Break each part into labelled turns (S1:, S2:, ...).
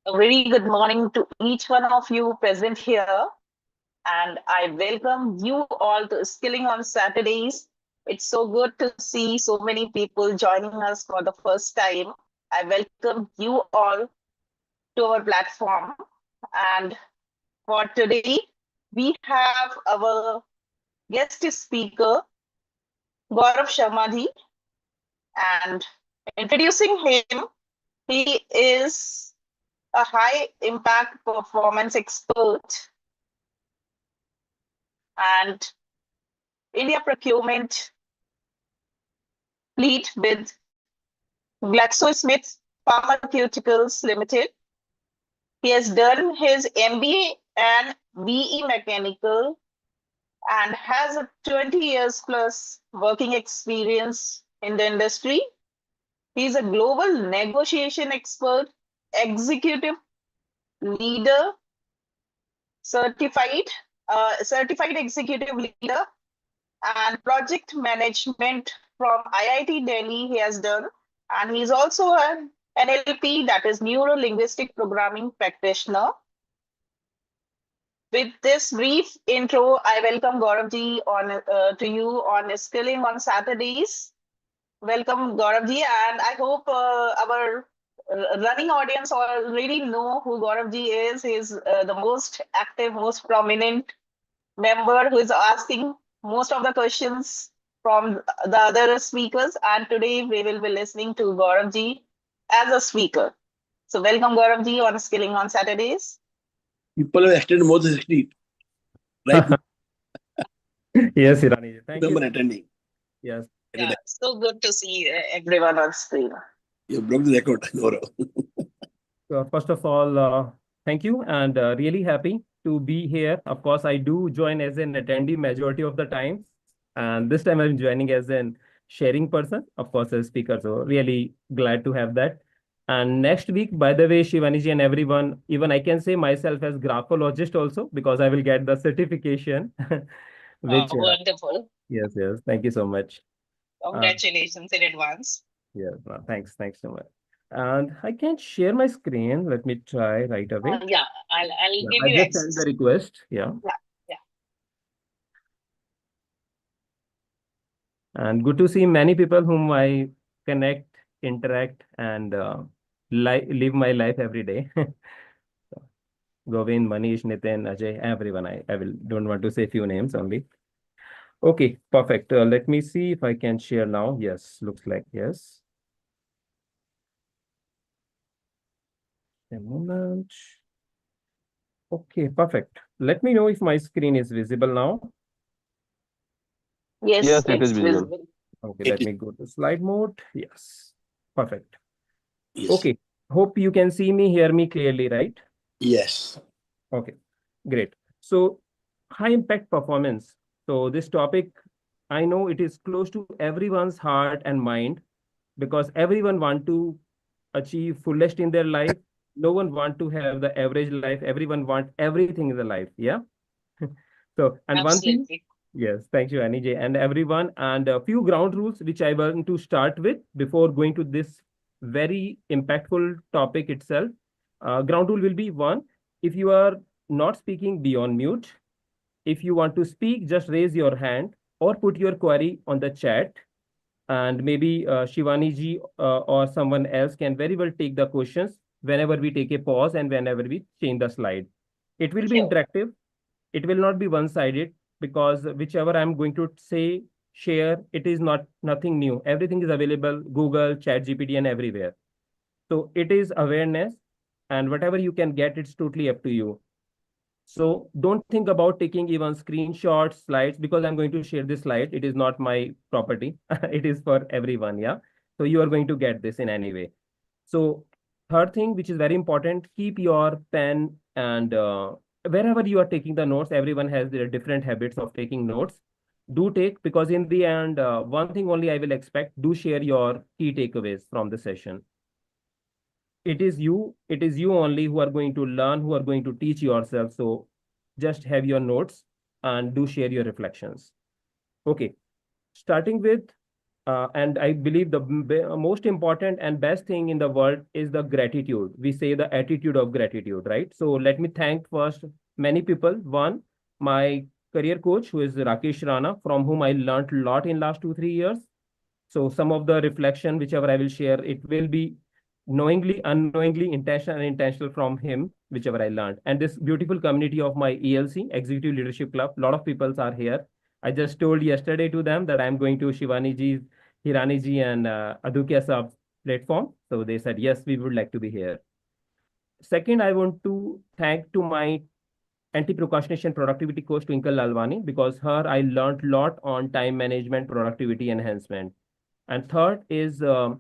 S1: A very good morning to each one of you present here. And I welcome you all to Skilling on Saturdays. It's so good to see so many people joining us for the first time. I welcome you all to our platform. And for today, we have our guest speaker, Gaurav Sharma. And introducing him, he is a high impact performance expert and India procurement lead with GlaxoSmith Pharmaceuticals Limited. He has done his MBA and BE Mechanical and has a 20 years plus working experience in the industry. He's a global negotiation expert, executive leader, certified executive leader, and project management from IIT Delhi he has done. And he's also an NLP, that is Neuro Linguistic Programming Practitioner. With this brief intro, I welcome Gaurav ji to you on Skilling on Saturdays. Welcome Gaurav ji, and I hope our running audience already know who Gaurav ji is. He's the most active, most prominent member who is asking most of the questions from the other speakers. And today we will be listening to Gaurav ji as a speaker. So welcome Gaurav ji on Skilling on Saturdays.
S2: People have extended more than 60, right?
S3: Yes, Shivani. Thank you.
S2: Attending.
S3: Yes.
S1: Yeah, so good to see everyone on screen.
S2: You broke the record, Gaurav.
S3: So first of all, thank you, and really happy to be here. Of course, I do join as an attendee majority of the time, and this time I'm joining as an sharing person, of course, as speaker. So really glad to have that. And next week, by the way, Shivani ji and everyone, even I can say myself as graphologist also, because I will get the certification. Which
S1: wonderful.
S3: Yes, thank you so much.
S1: Congratulations in advance.
S3: Yes, thanks so much. And I can't share my screen. Let me try right away.
S1: Yeah, I'll give
S3: I
S1: you
S3: just
S1: access.
S3: send the request. Yeah. And good to see many people whom I connect, interact, and live my life every day. Govind, Manish, Nitin, Ajay, everyone. I don't want to say few names only. Okay, perfect. Let me see if I can share now. Yes, looks like yes. A moment. Okay, perfect. Let me know if my screen is visible now.
S1: Yes, it is visible.
S3: Okay, let me go to slide mode. Yes, perfect.
S2: Yes.
S3: Okay, hope you can see me, hear me clearly, right?
S2: Yes.
S3: Okay, great. So high impact performance. So this topic, I know it is close to everyone's heart and mind because everyone want to achieve fullest in their life. No one want to have the average life. Everyone want everything in the life. Yeah. So, and one thing, yes, thank you, Annie J, and everyone, and a few ground rules which I want to start with before going to this very impactful topic itself. Ground rule will be one: if you are not speaking, be on mute. If you want to speak, just raise your hand or put your query on the chat. And maybe Shivani ji or someone else can very well take the questions whenever we take a pause and whenever we change the slide. It will be interactive. It will not be one-sided because whichever I'm going to say, share, it is nothing new. Everything is available, Google, ChatGPT, and everywhere. So it is awareness, and whatever you can get, it's totally up to you. So don't think about taking even screenshots, slides, because I'm going to share this slide. It is not my property. It is for everyone, yeah? So you are going to get this in any way. So third thing, which is very important, keep your pen and wherever you are taking the notes, everyone has their different habits of taking notes. Do take, because in the end, one thing only I will expect, do share your key takeaways from the session. It is you only who are going to learn, who are going to teach yourself. So just have your notes and do share your reflections. Okay, starting with And I believe the most important and best thing in the world is the gratitude. We say the attitude of gratitude, right? So let me thank first many people. One, my career coach, who is Rakesh Rana, from whom I learned a lot in last 2, 3 years. So some of the reflection, whichever I will share, it will be knowingly, unknowingly, intentional, and intentional from him, whichever I learned. And this beautiful community of my ELC, Executive Leadership Club, a lot of people are here. I just told yesterday to them that I'm going to Shivani ji's, Hirani ji, and Adukya Saab's platform. So they said, yes, we would like to be here. Second, I want to thank to my anti-procrastination productivity coach Twinkle Lalwani, because her I learned a lot on time management, productivity enhancement. And third is our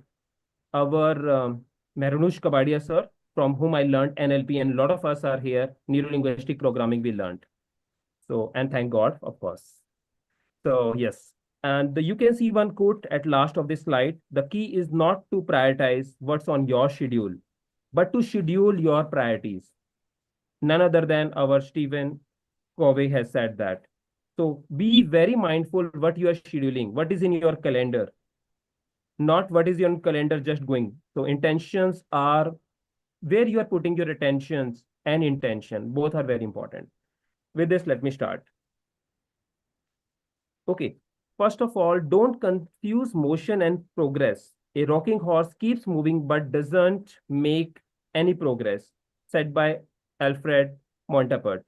S3: Mehrunush Kabadia sir, from whom I learned NLP, and a lot of us are here, neuro-linguistic programming we learned. So, and thank God, of course. So yes, and you can see one quote at last of this slide. The key is not to prioritize what's on your schedule, but to schedule your priorities. None other than our Stephen Covey has said that. So be very mindful what you are scheduling, what is in your calendar, not what is your calendar just going. So intentions are where you are putting your attentions, and intention. Both are very important. With this, let me start. Okay. First of all, don't confuse motion and progress. A rocking horse keeps moving but doesn't make any progress, said by Alfred Montapert.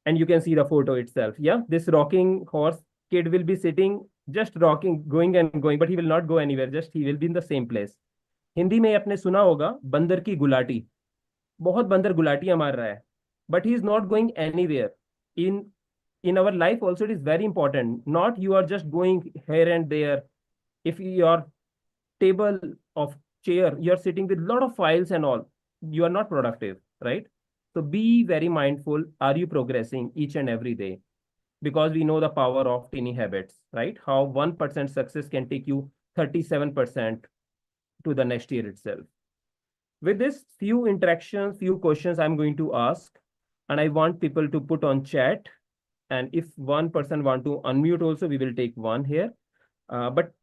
S3: And you can see the photo itself. Yeah, this rocking horse kid will be sitting, just rocking, going and going, but he will not go anywhere. Just he will be in the same place. Hindi में आपने सुना होगा बंदर की गुलाटी. बहुत बंदर गुलाटियां मार रहा है, but he is not going anywhere. In our life also, it is very important. Not you are just going here and there. If your table of chair, you are sitting with a lot of files and all, you are not productive, right? So be very mindful. Are you progressing each and every day? Because we know the power of tiny habits, right? How 1% success can take you 37% to the next year itself. With this, few interactions, few questions I'm going to ask, and I want people to put on chat. And if one person want to unmute also, we will take one here. But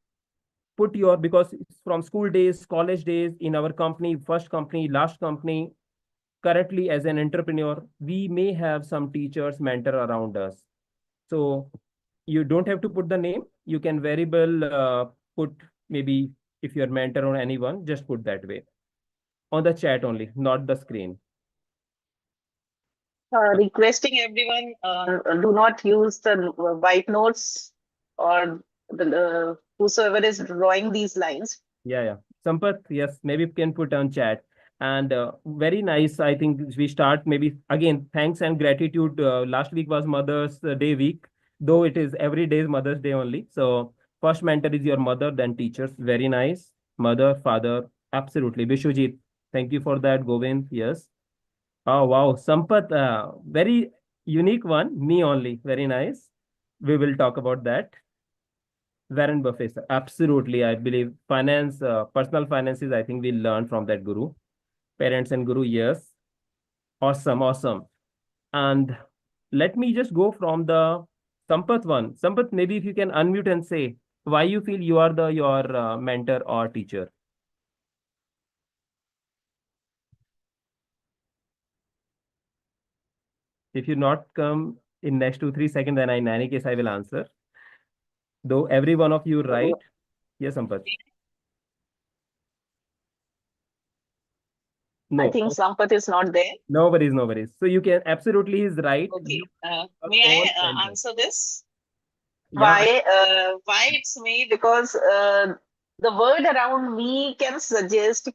S3: put your, because it's from school days, college days, in our company, first company, last company, currently as an entrepreneur, we may have some teachers, mentor around us. So you don't have to put the name. You can very well put maybe if you're mentor or anyone, just put that way. On the chat only, not the screen.
S1: Requesting everyone, do not use the white notes or whosoever is drawing these lines.
S3: Yeah. Sampath, yes, maybe you can put on chat. And very nice. I think we start maybe again, thanks and gratitude. Last week was Mother's Day week, though it is every day is Mother's Day only. So first mentor is your mother, then teachers. Very nice. Mother, father, absolutely. Vishujit, thank you for that. Govind, yes. Oh, wow. Sampath, very unique one. Me only. Very nice. We will talk about that. Warren Buffett, sir. Absolutely. I believe finance, personal finances, I think we learn from that guru. Parents and guru, yes. Awesome. And let me just go from the Sampath one. Sampath, maybe if you can unmute and say why you feel you are your mentor or teacher. If you not come in next 2, 3 seconds, then in any case I will answer. Though every one of you right. Yes, Sampath. No.
S1: I think Sampath is not there.
S3: No worries. So you can absolutely is right.
S1: Okay. May I answer this?
S3: Yeah.
S1: Why it's me? Because the word around me can suggest,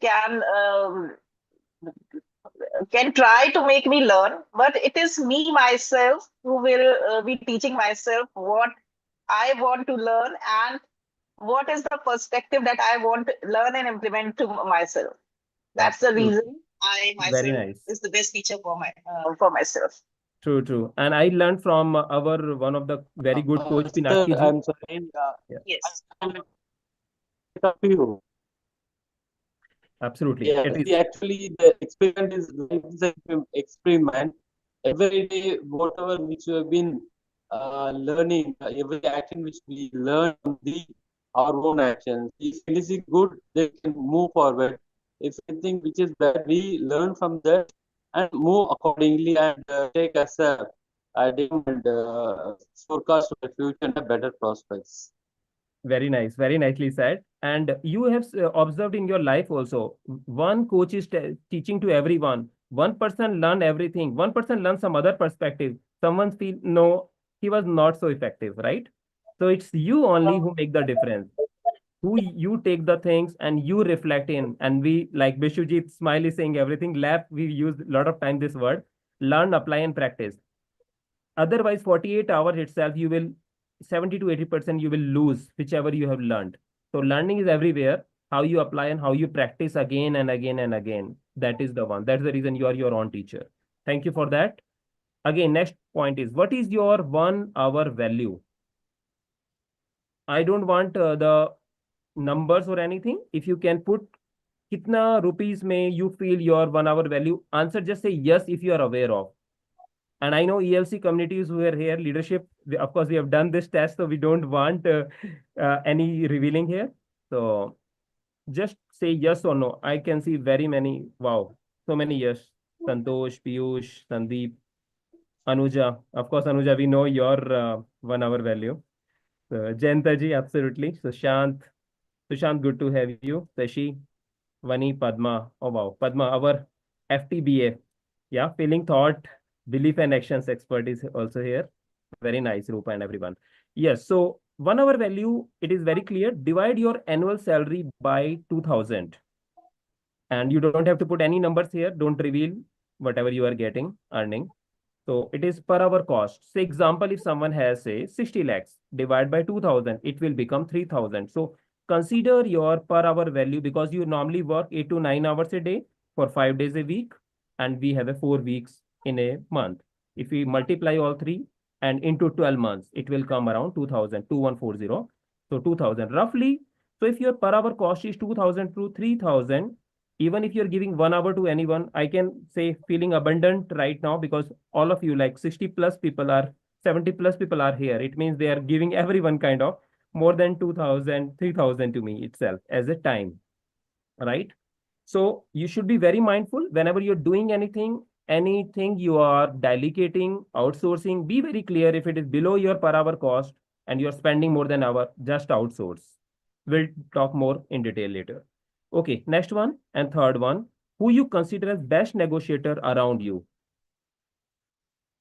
S1: can try to make me learn, but it is me myself who will be teaching myself what I want to learn and what is the perspective that I want to learn and implement to myself. That's the reason I
S3: Very
S1: myself
S3: nice.
S1: is the best teacher for myself.
S3: True. And I learned from our one of the very good coach, Pinaki ji.
S4: I'm sorry.
S1: Yes.
S4: I'm talk to you.
S3: Absolutely.
S4: Yeah,
S3: It is.
S4: see, actually, the experiment is like this experiment. Every day, whatever which we have been learning, every action which we learn on the our own actions. If anything good, they can move forward. If anything which is bad, we learn from that and move accordingly and take as a dream and forecast for the future and have better prospects.
S3: Very nice, very nicely said. And you have observed in your life also, one coach is teaching to everyone. One person learn everything. One person learn some other perspective. Someone feel no, he was not so effective, right? So it's you only who make the difference. Who you take the things and you reflect in. And we like Bishujit Smiley saying everything. Lab, we use a lot of time this word. Learn, apply, and practice. Otherwise, 48 hours itself, you will 70 to 80% you will lose whichever you have learned. So learning is everywhere. How you apply and how you practice again and again and again. That is the one. That's the reason you are your own teacher. Thank you for that. Again, next point is what is your 1 hour value? I don't want the numbers or anything. If you can put kitna rupees may you feel your 1 hour value, answer just say yes if you are aware of. And I know ELC communities who are here, leadership, of course, we have done this test, so we don't want any revealing here. So just say yes or no. I can see very many, wow, so many yes. Santosh, Piyush, Sandeep, Anuja. Of course, Anuja, we know your 1 hour value. So, Jayanta ji, absolutely. So, Sushant, good to have you. Sashi, Vani, Padma. Oh, wow. Padma, our FTBA. Yeah, feeling thought, belief and actions expert is also here. Very nice, Rupa and everyone. Yes, so 1 hour value, it is very clear. Divide your annual salary by 2000. And you don't have to put any numbers here. Don't reveal whatever you are getting, earning. So it is per hour cost. Say example, if someone has say 60 lakhs, divide by 2000, it will become 3000. So consider your per hour value because you normally work 8 to 9 hours a day for 5 days a week. And we have a 4 weeks in a month. If we multiply all three and into 12 months, it will come around 2000, 2140. So 2000 roughly. So if your per hour cost is 2000 to 3000, even if you're giving 1 hour to anyone, I can say feeling abundant right now because all of you, like 60 plus people are, 70 plus people are here. It means they are giving everyone kind of more than 2000, 3000 to me itself as a time, right? So you should be very mindful whenever you're doing anything you are delegating, outsourcing, be very clear if it is below your per hour cost and you're spending more than hour, just outsource. We'll talk more in detail later. Okay, next one and third one, who you consider as best negotiator around you.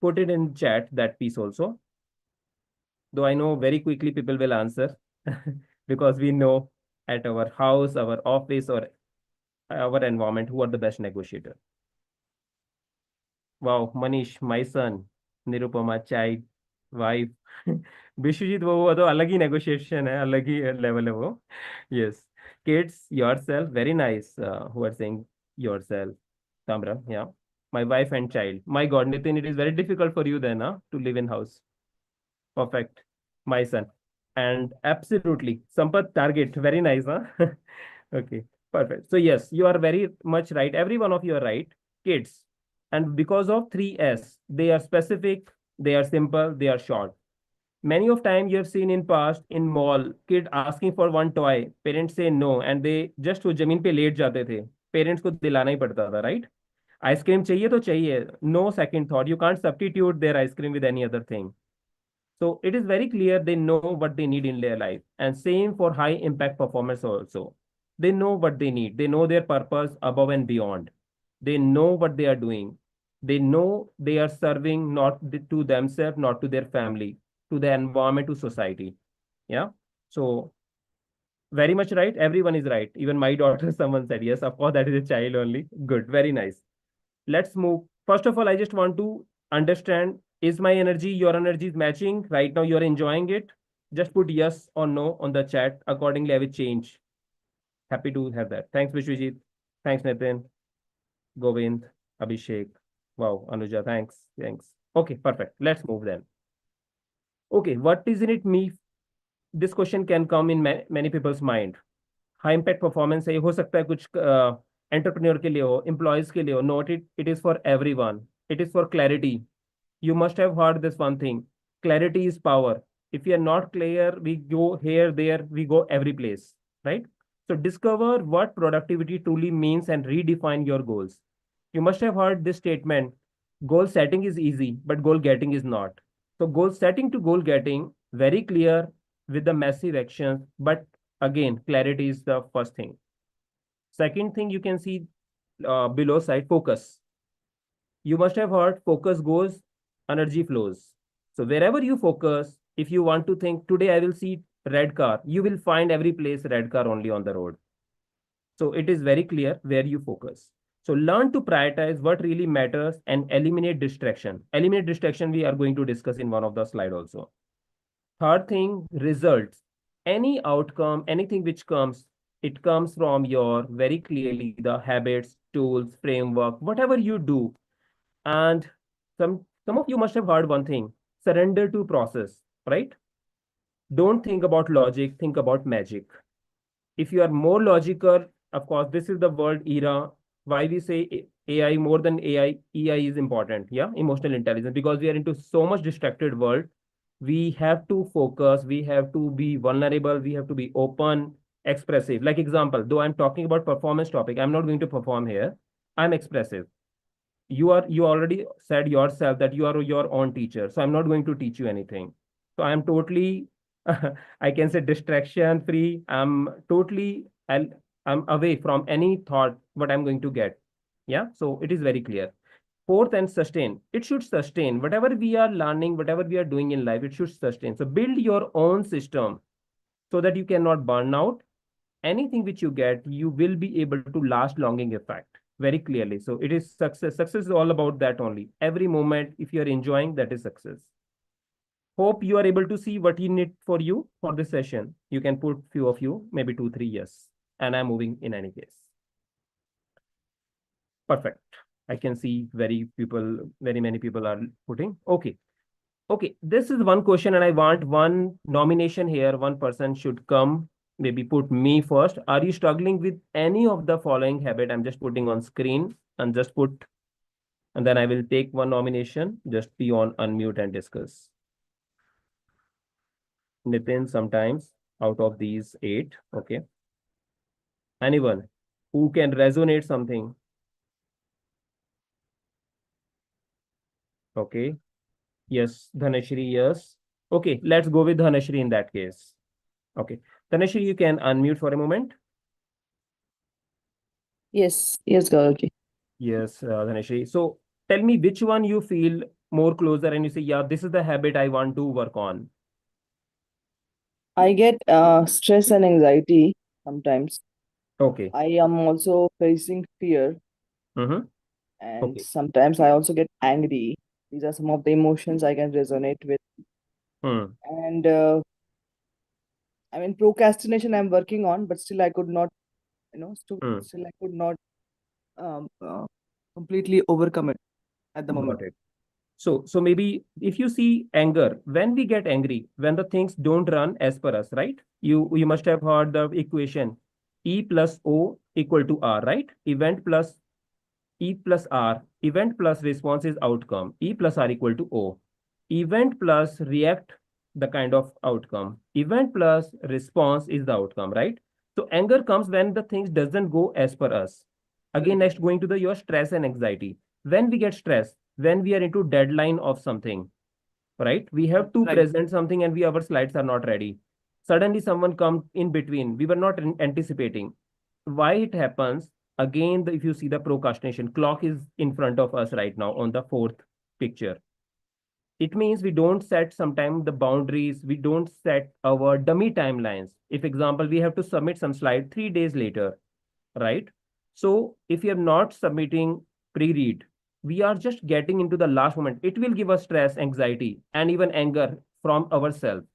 S3: Put it in chat, that piece also. Though I know very quickly people will answer because we know at our house, our office, or our environment who are the best negotiator. Wow, Manish, my son, Nirupama, child, wife. Bishujit, वो तो अलग ही negotiation है, अलग ही level है वो. Yes. Kids, yourself, very nice. Who are saying yourself. Tamra, yeah. My wife and child. My God, Nitin, it is very difficult for you then, to live in house. Perfect. My son. And absolutely, Sampath target. Very nice, huh? Okay, perfect. So yes, you are very much right. Every one of you are right. Kids. And because of 3S, they are specific, they are simple, they are short. Many of time you have seen in past in mall, kid asking for one toy, parents say no, and they just वो जमीन पे late जाते थे. Parents को दिलाना ही पड़ता था, right? Ice cream चाहिए तो चाहिए. No second thought. You can't substitute their ice cream with any other thing. So it is very clear they know what they need in their life. And same for high impact performance also. They know what they need. They know their purpose above and beyond. They know what they are doing. They know they are serving not to themselves, not to their family, to the environment, to society. Yeah. So very much right. Everyone is right. Even my daughter, someone said, yes, of course, that is a child only. Good. Very nice. Let's move. First of all, I just want to understand, is my energy, your energy is matching? Right now, you're enjoying it? Just put yes or no on the chat. Accordingly, I will change. Happy to have that. Thanks, Vishwijit. Thanks, Nitin. Govind, Abhishek. Wow, Anuja, thanks. Thanks. Okay, perfect. Let's move then. Okay, what is in it me? This question can come in many people's mind. High impact performance है, हो सकता है कुछ entrepreneur के लिए हो, employees के लिए हो. Not it is for everyone. It is for clarity. You must have heard this one thing. Clarity is power. If you are not clear, we go here, there, we go every place, right? So discover what productivity truly means and redefine your goals. You must have heard this statement: goal setting is easy, but goal getting is not. So goal setting to goal getting, very clear with the massive actions, but again, clarity is the first thing. Second thing you can see below side, focus. You must have heard focus goes, energy flows. So wherever you focus, if you want to think today I will see red car, you will find every place red car only on the road. So it is very clear where you focus. So learn to prioritize what really matters and eliminate distraction. Eliminate distraction we are going to discuss in one of the slide also. Third thing, results. Any outcome, anything which comes, it comes from your very clearly the habits, tools, framework, whatever you do. And some of you must have heard one thing: surrender to process, right? Don't think about logic, think about magic. If you are more logical, of course, this is the world era. Why we say AI more than AI, EI is important. Yeah, emotional intelligence, because we are into so much distracted world. We have to focus, we have to be vulnerable, we have to be open, expressive. Like example, though I'm talking about performance topic, I'm not going to perform here. I'm expressive. You already said yourself that you are your own teacher, so I'm not going to teach you anything. So I'm totally I can say distraction free. I'm away from any thought what I'm going to get. Yeah, so it is very clear. Fourth, and sustain. It should sustain whatever we are learning, whatever we are doing in life, it should sustain. So build your own system so that you cannot burn out. Anything which you get, you will be able to last longing effect very clearly. So it is success. Success is all about that only. Every moment, if you are enjoying, that is success. Hope you are able to see what you need for you for this session. You can put few of you, maybe 2, 3 yes. And I'm moving in any case. Perfect. I can see very many people are putting. Okay. Okay. This is one question and I want one nomination here. One person should come, maybe put me first. Are you struggling with any of the following habit? I'm just putting on screen and just put, and then I will take one nomination. Just be on unmute and discuss. Nitin, sometimes out of these 8. Okay. Anyone who can resonate something. Okay. Yes. Dhanashri, yes. Okay. Let's go with Dhanashri in that case. Okay. Dhanashri, you can unmute for a moment.
S5: Yes, Gaurav.
S3: Yes, Dhanashri. So tell me which one you feel more closer and you say, yeah, this is the habit I want to work on.
S5: I get stress and anxiety sometimes.
S3: Okay.
S5: I am also facing fear,
S3: Mm-hmm.
S5: and
S3: Okay.
S5: sometimes I also get angry. These are some of the emotions I can resonate with.
S3: Hmm.
S5: And I mean, procrastination I'm working on, but still I could not,
S3: Hmm.
S5: still I could not um, uh, completely overcome it at the moment.
S3: Got it. So maybe if you see anger, when we get angry, when the things don't run as per us, right? You must have heard the equation E plus O equal to R, right? Event plus E plus R, event plus response is outcome. E plus R equal to O. Event plus react, the kind of outcome. Event plus response is the outcome, right? So anger comes when the things doesn't go as per us. Again, next going to the your stress and anxiety. When we get stressed, when we are into deadline of something, right? We have to
S5: Right.
S3: present something and our slides are not ready. Suddenly someone come in between. We were not anticipating. Why it happens? Again, if you see the procrastination, clock is in front of us right now on the fourth picture. It means we don't set sometimes the boundaries. We don't set our dummy timelines. If example, we have to submit some slide 3 days later, right? So if you are not submitting pre-read, we are just getting into the last moment. It will give us stress, anxiety, and even anger from ourselves.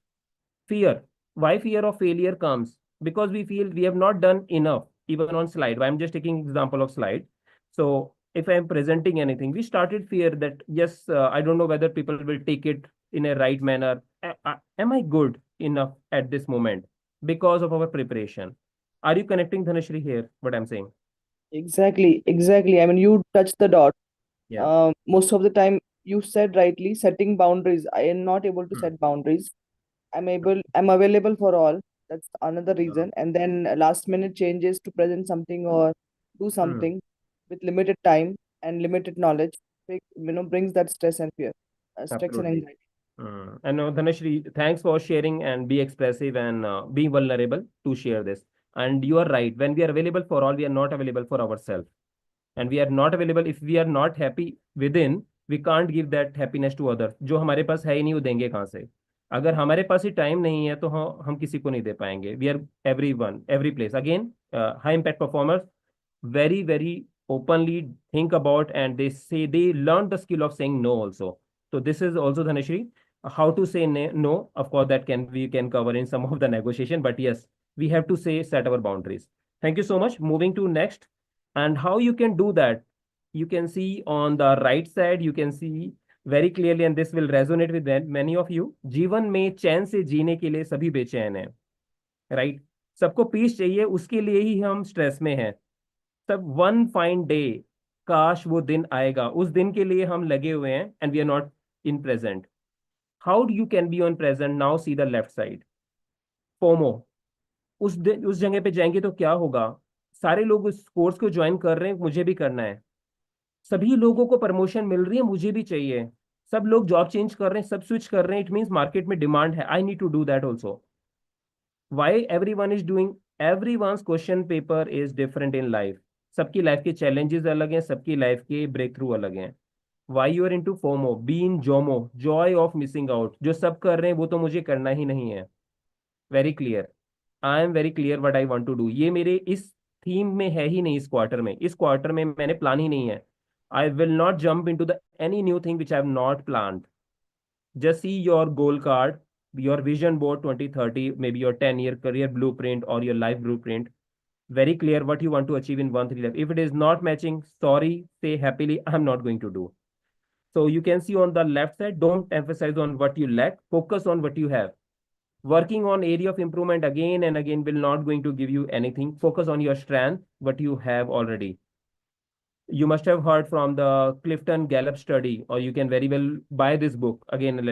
S3: Fear. Why fear of failure comes? Because we feel we have not done enough, even on slide. I'm just taking example of slide. So if I'm presenting anything, we started fear that, yes, I don't know whether people will take it in a right manner. Am I good enough at this moment because of our preparation? Are you connecting, Dhanashri, here, what I'm saying?
S5: Exactly. I mean, you touched the dot.
S3: Yeah.
S5: Most of the time, you said rightly, setting boundaries. I am not able to
S3: Hmm.
S5: set boundaries. I'm available for all. That's another reason. And then last minute changes to present something or do something with limited time and limited knowledge, brings that stress and fear, stress and
S3: Absolutely.
S5: anxiety.
S3: And Dhanashri, thanks for sharing and be expressive and be vulnerable to share this. And you are right. When we are available for all, we are not available for ourselves. And we are not available if we are not happy within. We can't give that happiness to others. जो हमारे पास है ही नहीं वो देंगे कहाँ से? अगर हमारे पास ही टाइम नहीं है तो हम किसी को नहीं दे पाएंगे. We are everyone, every place. Again, high impact performers very very openly think about, and they say they learn the skill of saying no also. So this is also, Dhanashri, how to say no. Of course, that can we can cover in some of the negotiation, but yes, we have to say set our boundaries. Thank you so much. Moving to next, and how you can do that. You can see on the right side, you can see very clearly, and this will resonate with many of you. जीवन में चैन से जीने के लिए सभी बेचैन हैं, right? सबको पीस चाहिए, उसके लिए ही हम स्ट्रेस में हैं. सब वन फाइन डे, काश वो दिन आएगा, उस दिन के लिए हम लगे हुए हैं, and we are not in present. How you can be on present now? See the left side. FOMO. उस जगह पे जाएंगे तो क्या होगा? सारे लोग उस कोर्स को ज्वाइन कर रहे हैं, मुझे भी करना है. सभी लोगों को प्रमोशन मिल रही है, मुझे भी चाहिए. सब लोग जॉब चेंज कर रहे हैं, सब स्विच कर रहे हैं. इट मीन्स मार्केट में डिमांड है. I need to do that also. Why everyone is doing? Everyone's question paper is different in life. सबकी लाइफ के चैलेंजेस अलग हैं, सबकी लाइफ के ब्रेक थ्रू अलग हैं. Why you are into FOMO? Be in JOMO, joy of missing out. जो सब कर रहे हैं वो तो मुझे करना ही नहीं है. Very clear. I am very clear what I want to do. ये मेरे इस थीम में है ही नहीं. इस क्वार्टर में मैंने प्लान ही नहीं है. I will not jump into the any new thing which I have not planned. Just see your goal card, your vision board 2030, maybe your 10-year career blueprint or your life blueprint. Very clear what you want to achieve in 1 3 life. If it is not matching, sorry, say happily, I'm not going to do. So you can see on the left side, don't emphasize on what you lack, focus on what you have. Working on area of improvement again and again will not going to give you anything. Focus on your strength, what you have already. You must have heard from the Clifton Gallup study, or you can very well buy this book. Again,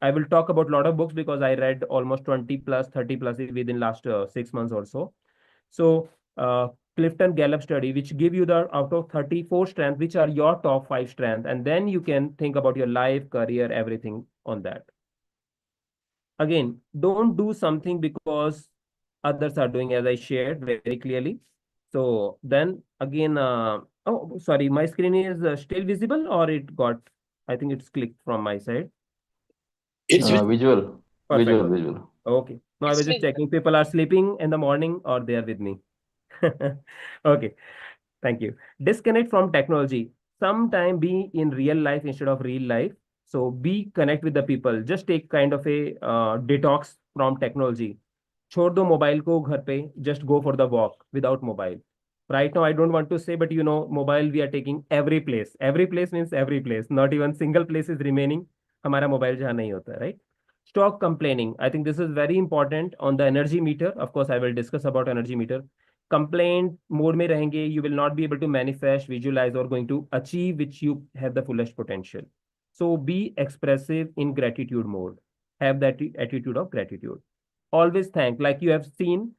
S3: I will talk about a lot of books because I read almost 20 plus, 30 plus within last 6 months or so. So, Clifton Gallup study, which give you the out of 34 strengths, which are your top 5 strengths. And then you can think about your life, career, everything on that. Again, don't do something because others are doing, as I shared very clearly. So then again, oh, sorry, my screen is still visible, or it got, I think it's clicked from my side.
S2: It's
S6: Visual.
S3: Perfect.
S6: Visual.
S3: Okay. No, I was just
S1: Still-
S3: checking people are sleeping in the morning or they are with me. Okay. Thank you. Disconnect from technology. Sometime be in real life instead of real life. So be connect with the people. Just take kind of a detox from technology. छोड़ दो mobile को घर पे. Just go for the walk without mobile. Right now, I don't want to say, but mobile we are taking every place. Every place means every place. Not even single place is remaining. हमारा mobile जहाँ नहीं होता, right? Stop complaining. I think this is very important on the energy meter. Of course, I will discuss about energy meter. Complaint mode में रहेंगे, you will not be able to manifest, visualize, or going to achieve which you have the fullest potential. So be expressive in gratitude mode. Have that attitude of gratitude. Always thank, like you have seen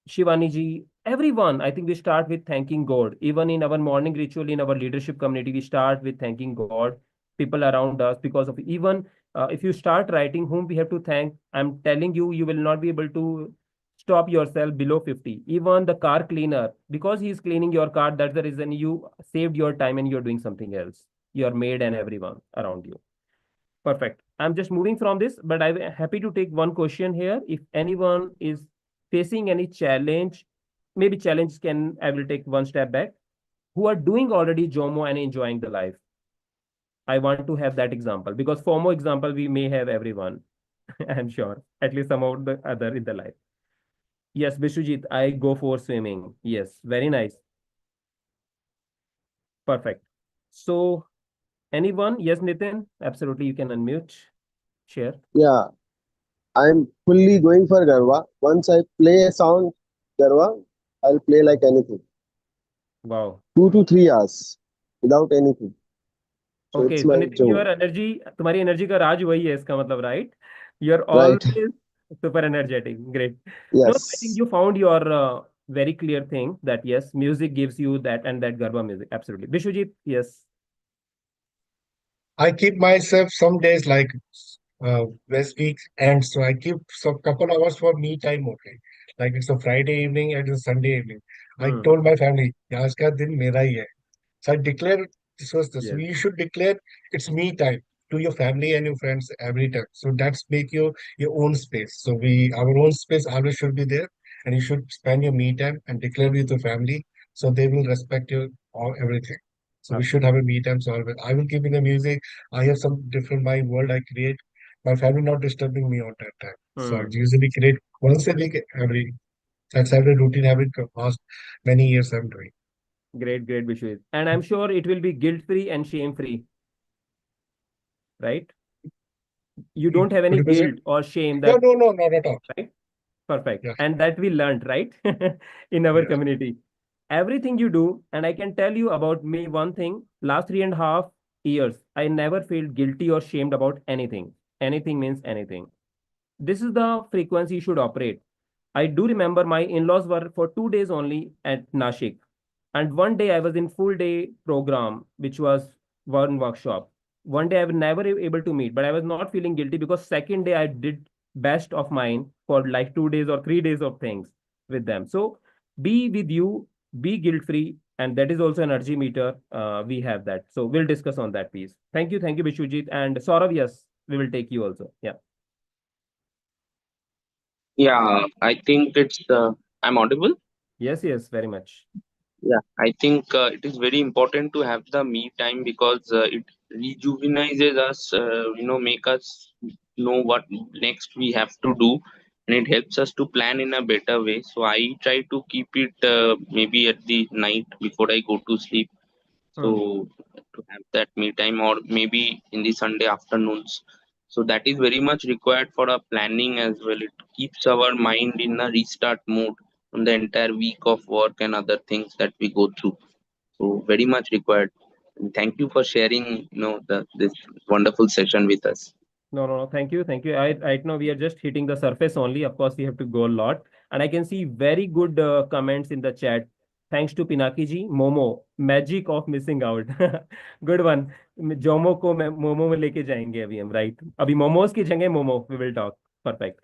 S3: Shivani ji, everyone. I think we start with thanking God. Even in our morning ritual, in our leadership community, we start with thanking God, people around us, because of even if you start writing whom we have to thank, I'm telling you, you will not be able to stop yourself below 50. Even the car cleaner, because he is cleaning your car, that's the reason you saved your time and you're doing something else. Your maid and everyone around you. Perfect. I'm just moving from this, but I'm happy to take one question here. If anyone is facing any challenge, maybe challenge can, I will take one step back, who are doing already JOMO and enjoying the life. I want to have that example because FOMO example, we may have everyone. I'm sure, at least some of the other in the life. Yes, Vishujit, I go for swimming. Yes, very nice. Perfect. So, anyone? Yes, Nitin, absolutely. You can unmute, share.
S7: Yeah, I'm fully going for Garva. Once I play a song, Garva, I'll play like anything.
S3: Wow.
S7: 2 to 3 hours without anything. So
S3: Okay,
S7: it's
S3: so
S7: my
S3: Nitin,
S7: job.
S3: your energy, तुम्हारी energy का राज वही है इसका मतलब, right? You're
S7: Right.
S3: always Super energetic. Great. No, I think
S7: Yes.
S3: you found your very clear thing that yes, music gives you that and that Garba music. Absolutely. Vishwajit, yes.
S6: I keep myself some days like West week ends, so I keep some couple hours for me time only. Like it's a Friday evening and it's a Sunday evening. I
S3: Hmm.
S6: told my family, आज का दिन मेरा ही है. So I declare this was this.
S3: Yes.
S6: You should declare it's me time to your family and your friends every time. So that's make your own space. So we our own space always should be there, and you should spend your me time and declare with your family, so they will respect your all everything. So we should have a me time. So I will keep in the music. I have some different my world I create. My family not disturbing me on that time. So I
S3: Hmm.
S6: usually create once a week every. That's every routine habit past many years I'm doing.
S3: Great, great, Vishwajit. And I'm sure it will be guilt-free and shame-free, right? You don't have
S6: Could
S3: any
S6: you please?
S3: guilt or shame
S6: No,
S3: that,
S6: no, no, not at all.
S3: right? Perfect.
S6: Yeah,
S3: And that we learned, right? In our
S6: yes.
S3: community. Everything you do, and I can tell you about me one thing, last 3.5 years, I never felt guilty or shamed about anything. Anything means anything. This is the frequency you should operate. I do remember my in-laws were for 2 days only at Nashik. And one day I was in full day program, which was one workshop. One day I was never able to meet, but I was not feeling guilty because second day I did best of mine for like 2 days or 3 days of things with them. So be with you, be guilt free, and that is also energy meter. We have that. So we'll discuss on that piece. Thank you, Bishujit. And Saurav, yes, we will take you also. Yeah.
S8: Yeah, I think I'm audible.
S3: Yes, yes, very much.
S8: Yeah, I think it is very important to have the me time because it rejuvenates us, make us know what next we have to do, and it helps us to plan in a better way. So I try to keep it maybe at the night before I go to sleep.
S3: Hmm.
S8: So to have that me time, or maybe in the Sunday afternoons. So that is very much required for our planning as well. It keeps our mind in a restart mode on the entire week of work and other things that we go through. So very much required. And thank you for sharing, this wonderful session with us.
S3: No, no, no. Thank you. Thank you. Right now we are just hitting the surface only. Of course, we have to go a lot. And I can see very good comments in the chat. Thanks to Pinaki ji. Momo. Magic of missing out. Good one. Jomo को मोमो में लेके जाएंगे अभी हम right अभी मोमोज की जगह momo we will talk perfect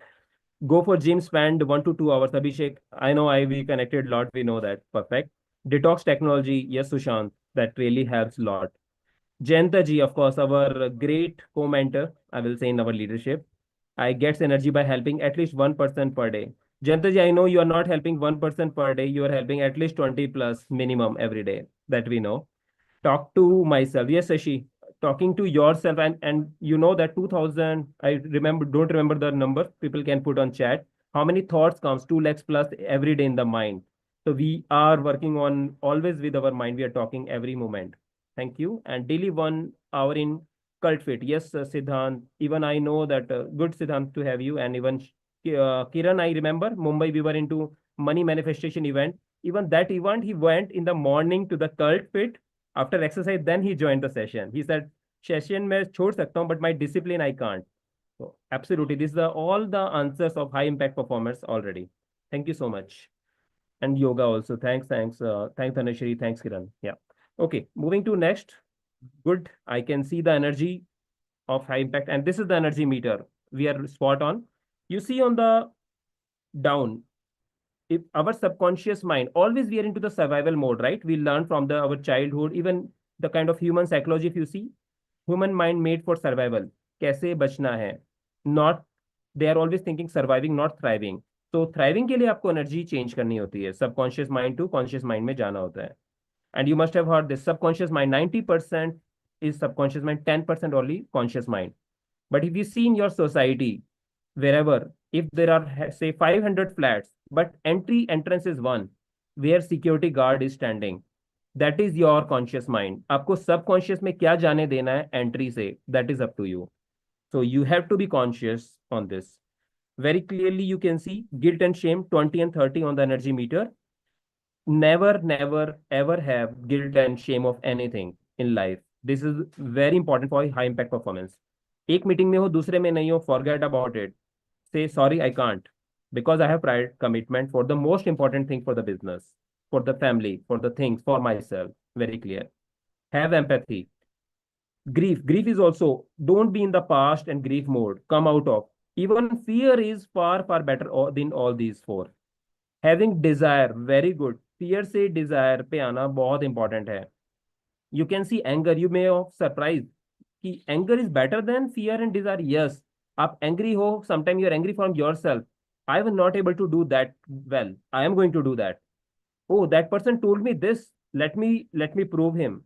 S3: go for gym spend 1 to 2 hours abhishek I know I we connected lot we know that perfect detox technology yes sushant that really helps lot Jayanta ji, of course, our great co-mentor, I will say in our leadership. I gets energy by helping at least 1% per day. Jayanta ji, I know you are not helping 1% per day. You are helping at least 20 plus minimum every day. That we know. Talk to myself. Yes, Sashi. Talking to yourself and you know that 2000, I remember, don't remember the number. People can put on chat. How many thoughts comes 2 lakhs plus every day in the mind. So we are working on always with our mind. We are talking every moment. Thank you. And daily 1 hour in cult fit. Yes, Siddhant. Even I know that good Siddhant to have you. And even Kiran, I remember Mumbai, we were into money manifestation event. Even that event, he went in the morning to the cult fit. After exercise, then he joined the session. He said, session में छोड़ सकता हूँ, but my discipline I can't. So absolutely, these are all the answers of high impact performers already. Thank you so much. And yoga also. Thanks Anashri. Thanks Kiran. Yeah. Okay, moving to next. Good. I can see the energy of high impact, and this is the energy meter. We are spot on. You see on the down, if our subconscious mind, always we are into the survival mode, right? We learn from our childhood, even the kind of human psychology, if you see, human mind made for survival. कैसे बचना है? Not, they are always thinking surviving, not thriving. So thriving के लिए आपको energy change करनी होती है. Subconscious mind to conscious mind में जाना होता है. And you must have heard this subconscious mind, 90% is subconscious mind, 10% only conscious mind. But if you see in your society, wherever, if there are, say, 500 flats, but entrance is one, where security guard is standing, that is your conscious mind. आपको subconscious में क्या जाने देना है entry से, that is up to you. So you have to be conscious on this. Very clearly, you can see guilt and shame 20 and 30 on the energy meter. Never, ever have guilt and shame of anything in life. This is very important for high impact performance. एक meeting में हो दूसरे में नहीं हो, forget about it. Say, sorry, I can't, because I have prior commitment for the most important thing for the business, for the family, for the things, for myself. Very clear. Have empathy. Grief is also, don't be in the past and grief mode. Come out of. Even fear is far, far better than all these four. Having desire, very good. Fear से desire पे आना बहुत important है. You can see anger. You may have surprised कि anger is better than fear and desire. Yes, आप angry हो. Sometimes you're angry from yourself. I was not able to do that well. I am going to do that. Oh, that person told me this. Let me prove him.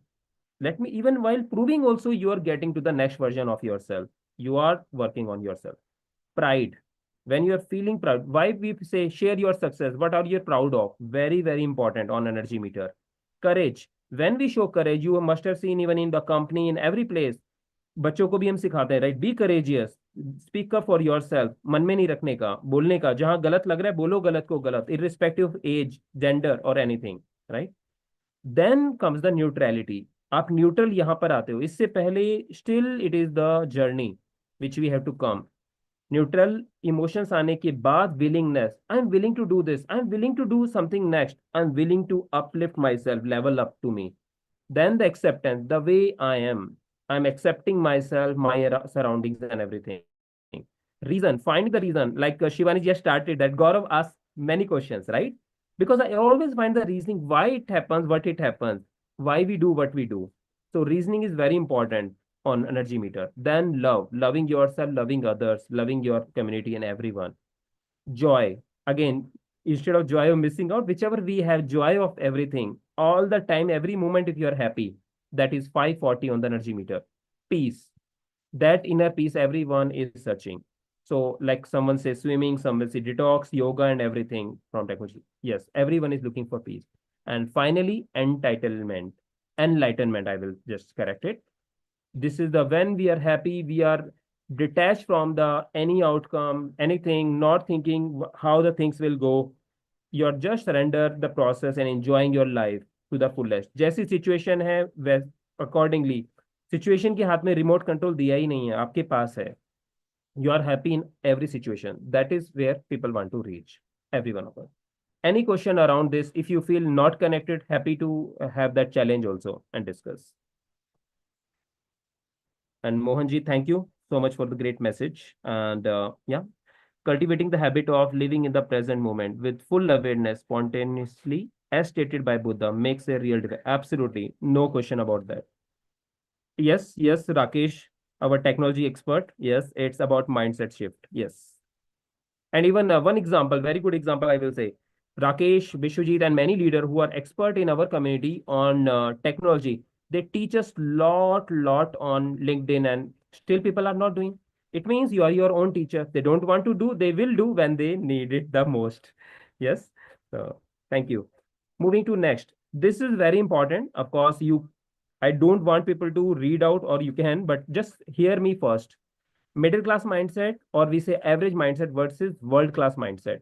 S3: Let me, even while proving also, you are getting to the next version of yourself. You are working on yourself. Pride. When you are feeling proud, why we say share your success? What are you proud of? Very, very important on energy meter. Courage. When we show courage, you must have seen even in the company, in every place. बच्चों को भी हम सिखाते हैं, right? Be courageous, speak up for your self, मन में नहीं रखने का, बोलने का, जहां गलत लग रहा है बोलो गलत को गलत, इररिस्पेक्टिव ऑफ एज, जेंडर और anything, right? Then comes the neutrality. आप न्यूट्रल यहां पर आते हो. इससे पहले still it is the journey which we have to come. Neutral emotions आने के बाद willingness. I am willing to do this, I am willing to do something next, I am willing to uplift myself, level up to me. Then the acceptance, the way I am. I'm accepting myself, my surroundings and everything. Reason, find the reason. Like Shivani just started that. Gaurav asked many questions, right? Because I always find the reasoning why it happens, what it happens, why we do what we do. So reasoning is very important on energy meter. Then love, loving yourself, loving others, loving your community and everyone. Joy, again, instead of joy of missing out, whichever we have joy of everything all the time, every moment, if you are happy, that is 540 on the energy meter. Peace, that inner peace everyone is searching. So like someone says swimming, someone say detox, yoga and everything from technology. Yes, everyone is looking for peace. And finally, enlightenment, I will just correct it. This is the, when we are happy, we are detached from the any outcome, anything, not thinking how the things will go. You're just surrender the process and enjoying your life to the fullest. जैसी situation है वैसे accordingly. Situation के हाथ में remote control दिया ही नहीं है, आपके पास है. You are happy in every situation. That is where people want to reach, every one of us. Any question around this? If you feel not connected, happy to have that challenge also and discuss. And Mohanji, thank you so much for the great message. And yeah, cultivating the habit of living in the present moment with full awareness spontaneously, as stated by Buddha, makes a real difference. Absolutely, no question about that. Yes, Rakesh, our technology expert. Yes, it's about mindset shift. Yes. And even one example, very good example, I will say. Rakesh, Vishwajit, and many leaders who are expert in our community on technology, they teach us lot on LinkedIn, and still people are not doing. It means you are your own teacher. They don't want to do, they will do when they need it the most. Yes. So thank you. Moving to next. This is very important. Of course, I don't want people to read out, or you can, but just hear me first. Middle class mindset, or we say average mindset versus world class mindset.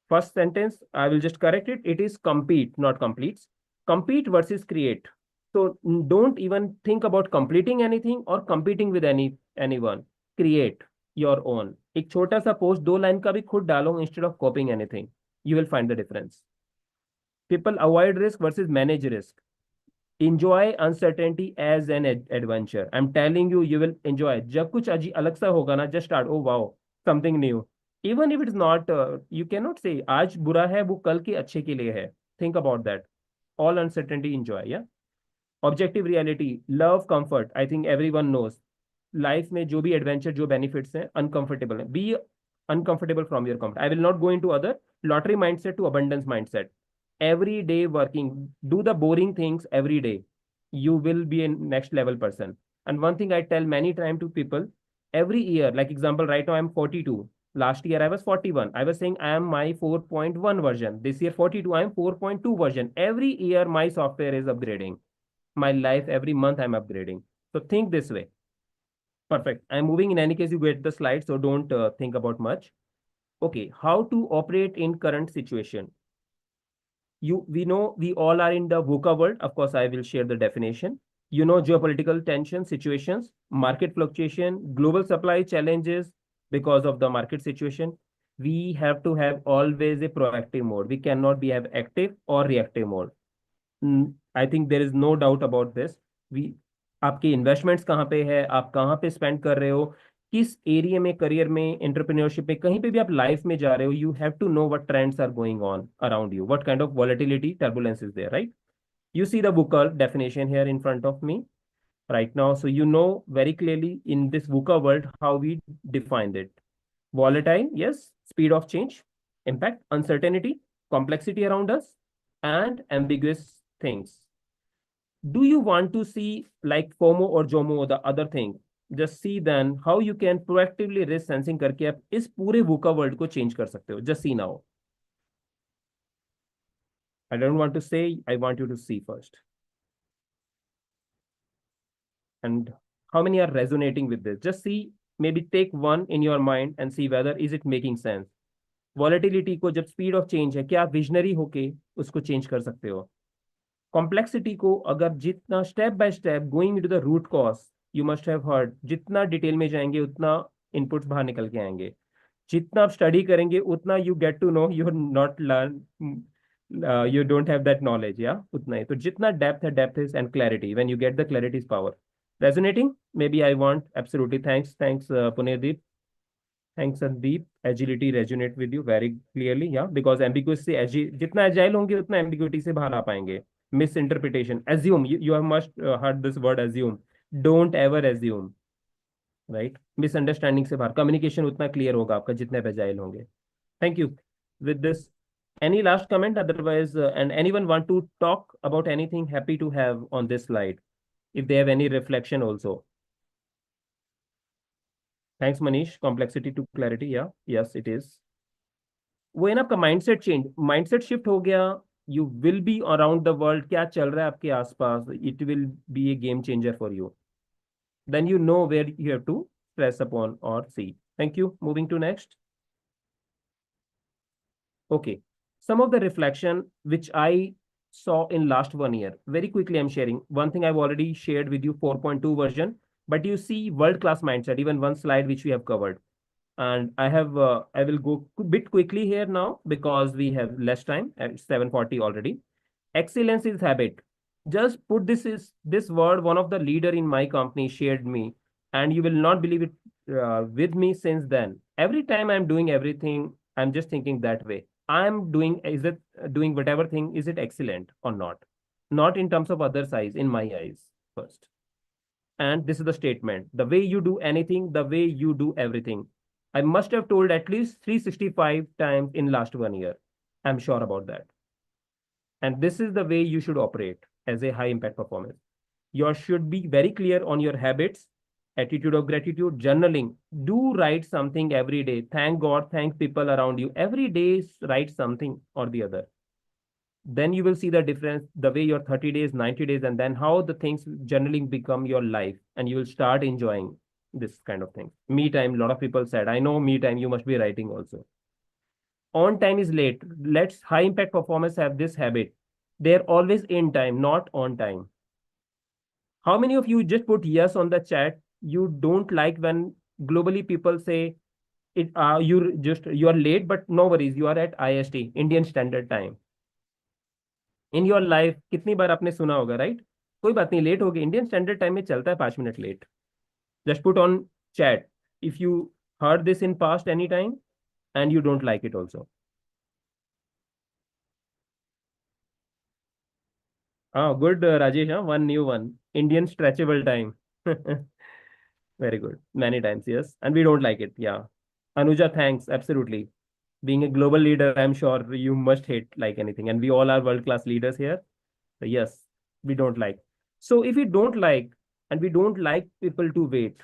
S3: First sentence, I will just correct it. It is compete, not completes. Compete versus create. So don't even think about completing anything or competing with anyone. Create your own. एक छोटा सा post 2 line का भी खुद डालो instead of copying anything. You will find the difference. People avoid risk versus manage risk. Enjoy uncertainty as an adventure. I'm telling you, you will enjoy. जब कुछ अलग सा होगा ना, just start. Oh wow, something new. Even if it's not, you cannot say आज बुरा है वो कल के अच्छे के लिए है. Think about that. All uncertainty, enjoy. Yeah. Objective reality, love, comfort. I think everyone knows. Life में जो भी adventure, जो benefits हैं, uncomfortable है. Be uncomfortable from your comfort. I will not go into other lottery mindset to abundance mindset. Every day working, do the boring things every day. You will be a next level person. And one thing I tell many times to people, every year, like example, right now I'm 42. Last year I was 41. I was saying I am my 4.1 version. This year 42, I am 4.2 version. Every year my software is upgrading. My life, every month I'm upgrading. So think this way. Perfect. I'm moving. In any case, you get the slide, so don't think about much. Okay, how to operate in current situation. We know we all are in the VUCA world. Of course, I will share the definition. You know, geopolitical tension situations, market fluctuation, global supply challenges, because of the market situation. We have to have always a proactive mode. We cannot be have active or reactive mode. I think there is no doubt about this. We आपकी investments कहाँ पे है, आप कहाँ पे spend कर रहे हो, किस एरिया में, करियर में, एंटरप्रेन्योरशिप में, कहीं पे भी आप लाइफ में जा रहे हो, you have to know what trends are going on around you, what kind of volatility, turbulence is there, right? You see the VUCA definition here in front of me right now. So you know very clearly in this VUCA world how we defined it. Volatile, yes, speed of change, impact, uncertainty, complexity around us, and ambiguous things. Do you want to see like FOMO or JOMO or the other thing? Just see then how you can proactively risk sensing करके आप इस पूरे VUCA world को change कर सकते हो. Just see now. I don't want to say, I want you to see first. And how many are resonating with this? Just see, maybe take one in your mind and see whether is it making sense. Volatility को जब speed of change है, क्या आप visionary होके उसको change कर सकते हो? Complexity को अगर जितना step by step going into the root cause, you must have heard, जितना डिटेल में जाएंगे उतना इनपुट्स बाहर निकल के आएंगे. जितना आप स्टडी करेंगे उतना you get to know you not learn, you don't have that knowledge, yeah, उतना ही. तो जितना depth is and clarity. When you get the clarity is power. Resonating? Maybe I want absolutely. Thanks, Punedeep. Thanks, Sandeep. Agility resonate with you very clearly, yeah, because ambiguous से जितना agile होंगे उतना ambiguity से बाहर आ पाएंगे. Misinterpretation, assume. You have must heard this word assume. Don't ever assume, right? Misunderstanding से बाहर. Communication उतना clear होगा आपका जितने agile होंगे. Thank you. With this, any last comment? Otherwise, and anyone want to talk about anything? Happy to have on this slide. If they have any reflection also. Thanks, Manish. Complexity to clarity. Yeah, yes, it is. वो आपका mindset change, mindset shift हो गया, you will be around the world. क्या चल रहा है आपके आसपास? It will be a game changer for you. Then you know where you have to press upon or see. Thank you. Moving to next. Okay. Some of the reflection which I saw in last 1 year. Very quickly, I'm sharing. One thing I've already shared with you, 4.2 version, but you see world-class mindset, even one slide which we have covered. And I will go a bit quickly here now because we have less time at 7:40 already. Excellence is habit. Just put this word, one of the leader in my company shared me, and you will not believe it, with me since then. Every time I'm doing everything, I'm just thinking that way. I'm doing, is it doing whatever thing, is it excellent or not? Not in terms of others' eyes, in my eyes first. And this is the statement. The way you do anything, the way you do everything. I must have told at least 365 times in last 1 year. I'm sure about that. And this is the way you should operate as a high impact performance. You should be very clear on your habits, attitude of gratitude, journaling. Do write something every day. Thank God, thank people around you. Every day, write something or the other. Then you will see the difference, the way your 30 days, 90 days, and then how the things journaling become your life, and you will start enjoying this kind of thing. Me time, a lot of people said, I know me time, you must be writing also. On time is late. Let's high impact performers have this habit. They're always in time, not on time. How many of you just put yes on the chat? You don't like when globally people say it, you are late, but no worries, you are at IST, Indian Standard Time. In your life, कितनी बार आपने सुना होगा, right? कोई बात नहीं, late हो गए, Indian standard time में चलता है 5 minute late. Just put on chat if you heard this in past any time and you don't like it also. Oh, good, Rajesh. One new one. Indian stretchable time. Very good. Many times, yes. And we don't like it. Yeah. Anuja, thanks. Absolutely. Being a global leader, I'm sure you must hate like anything. And we all are world-class leaders here. So yes, we don't like. So if we don't like, and we don't like people to wait,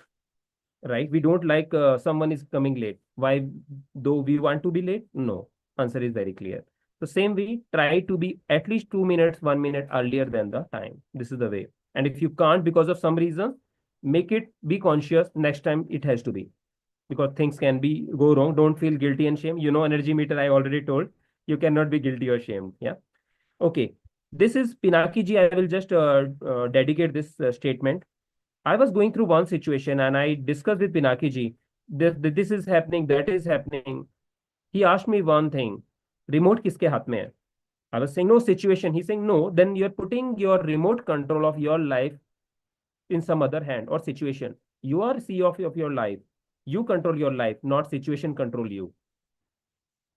S3: right? We don't like someone is coming late. Why? Though we want to be late? No. Answer is very clear. So same way, try to be at least 2 minutes, 1 minute earlier than the time. This is the way. And if you can't because of some reason, make it be conscious. Next time it has to be, because things can be go wrong. Don't feel guilty and shame. You know, energy meter, I already told you cannot be guilty or shamed. Yeah. Okay. This is Pinaki ji. I will just dedicate this statement. I was going through one situation and I discussed with Pinaki ji. this is happening, that is happening. He asked me one thing, remote किसके हाथ में है? I was saying no situation. He's saying no, then you're putting your remote control of your life in some other hand or situation. You are CEO of your life. You control your life, not situation control you.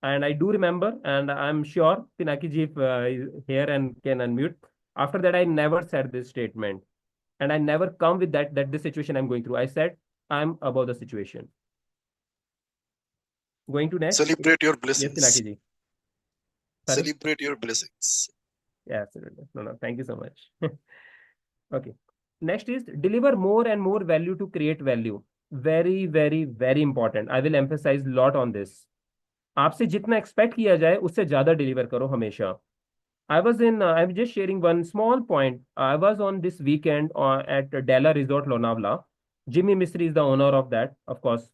S3: And I do remember, and I'm sure Pinaki ji is here and can unmute. After that, I never said this statement, and I never come with that this situation I'm going through. I said I'm above the situation. Going to next.
S9: Celebrate your
S3: Yes,
S9: blessings.
S3: Pinaki ji. Sorry?
S9: Celebrate your blessings.
S3: Yeah, absolutely. No, thank you so much. Okay. Next is deliver more and more value to create value. Very, very, very important. I will emphasize a lot on this. आपसे जितना expect किया जाए उससे ज्यादा deliver करो हमेशा. I'm just sharing one small point. I was on this weekend at Della Resort Lonavala. Jimmy Mistry is the owner of that, of course.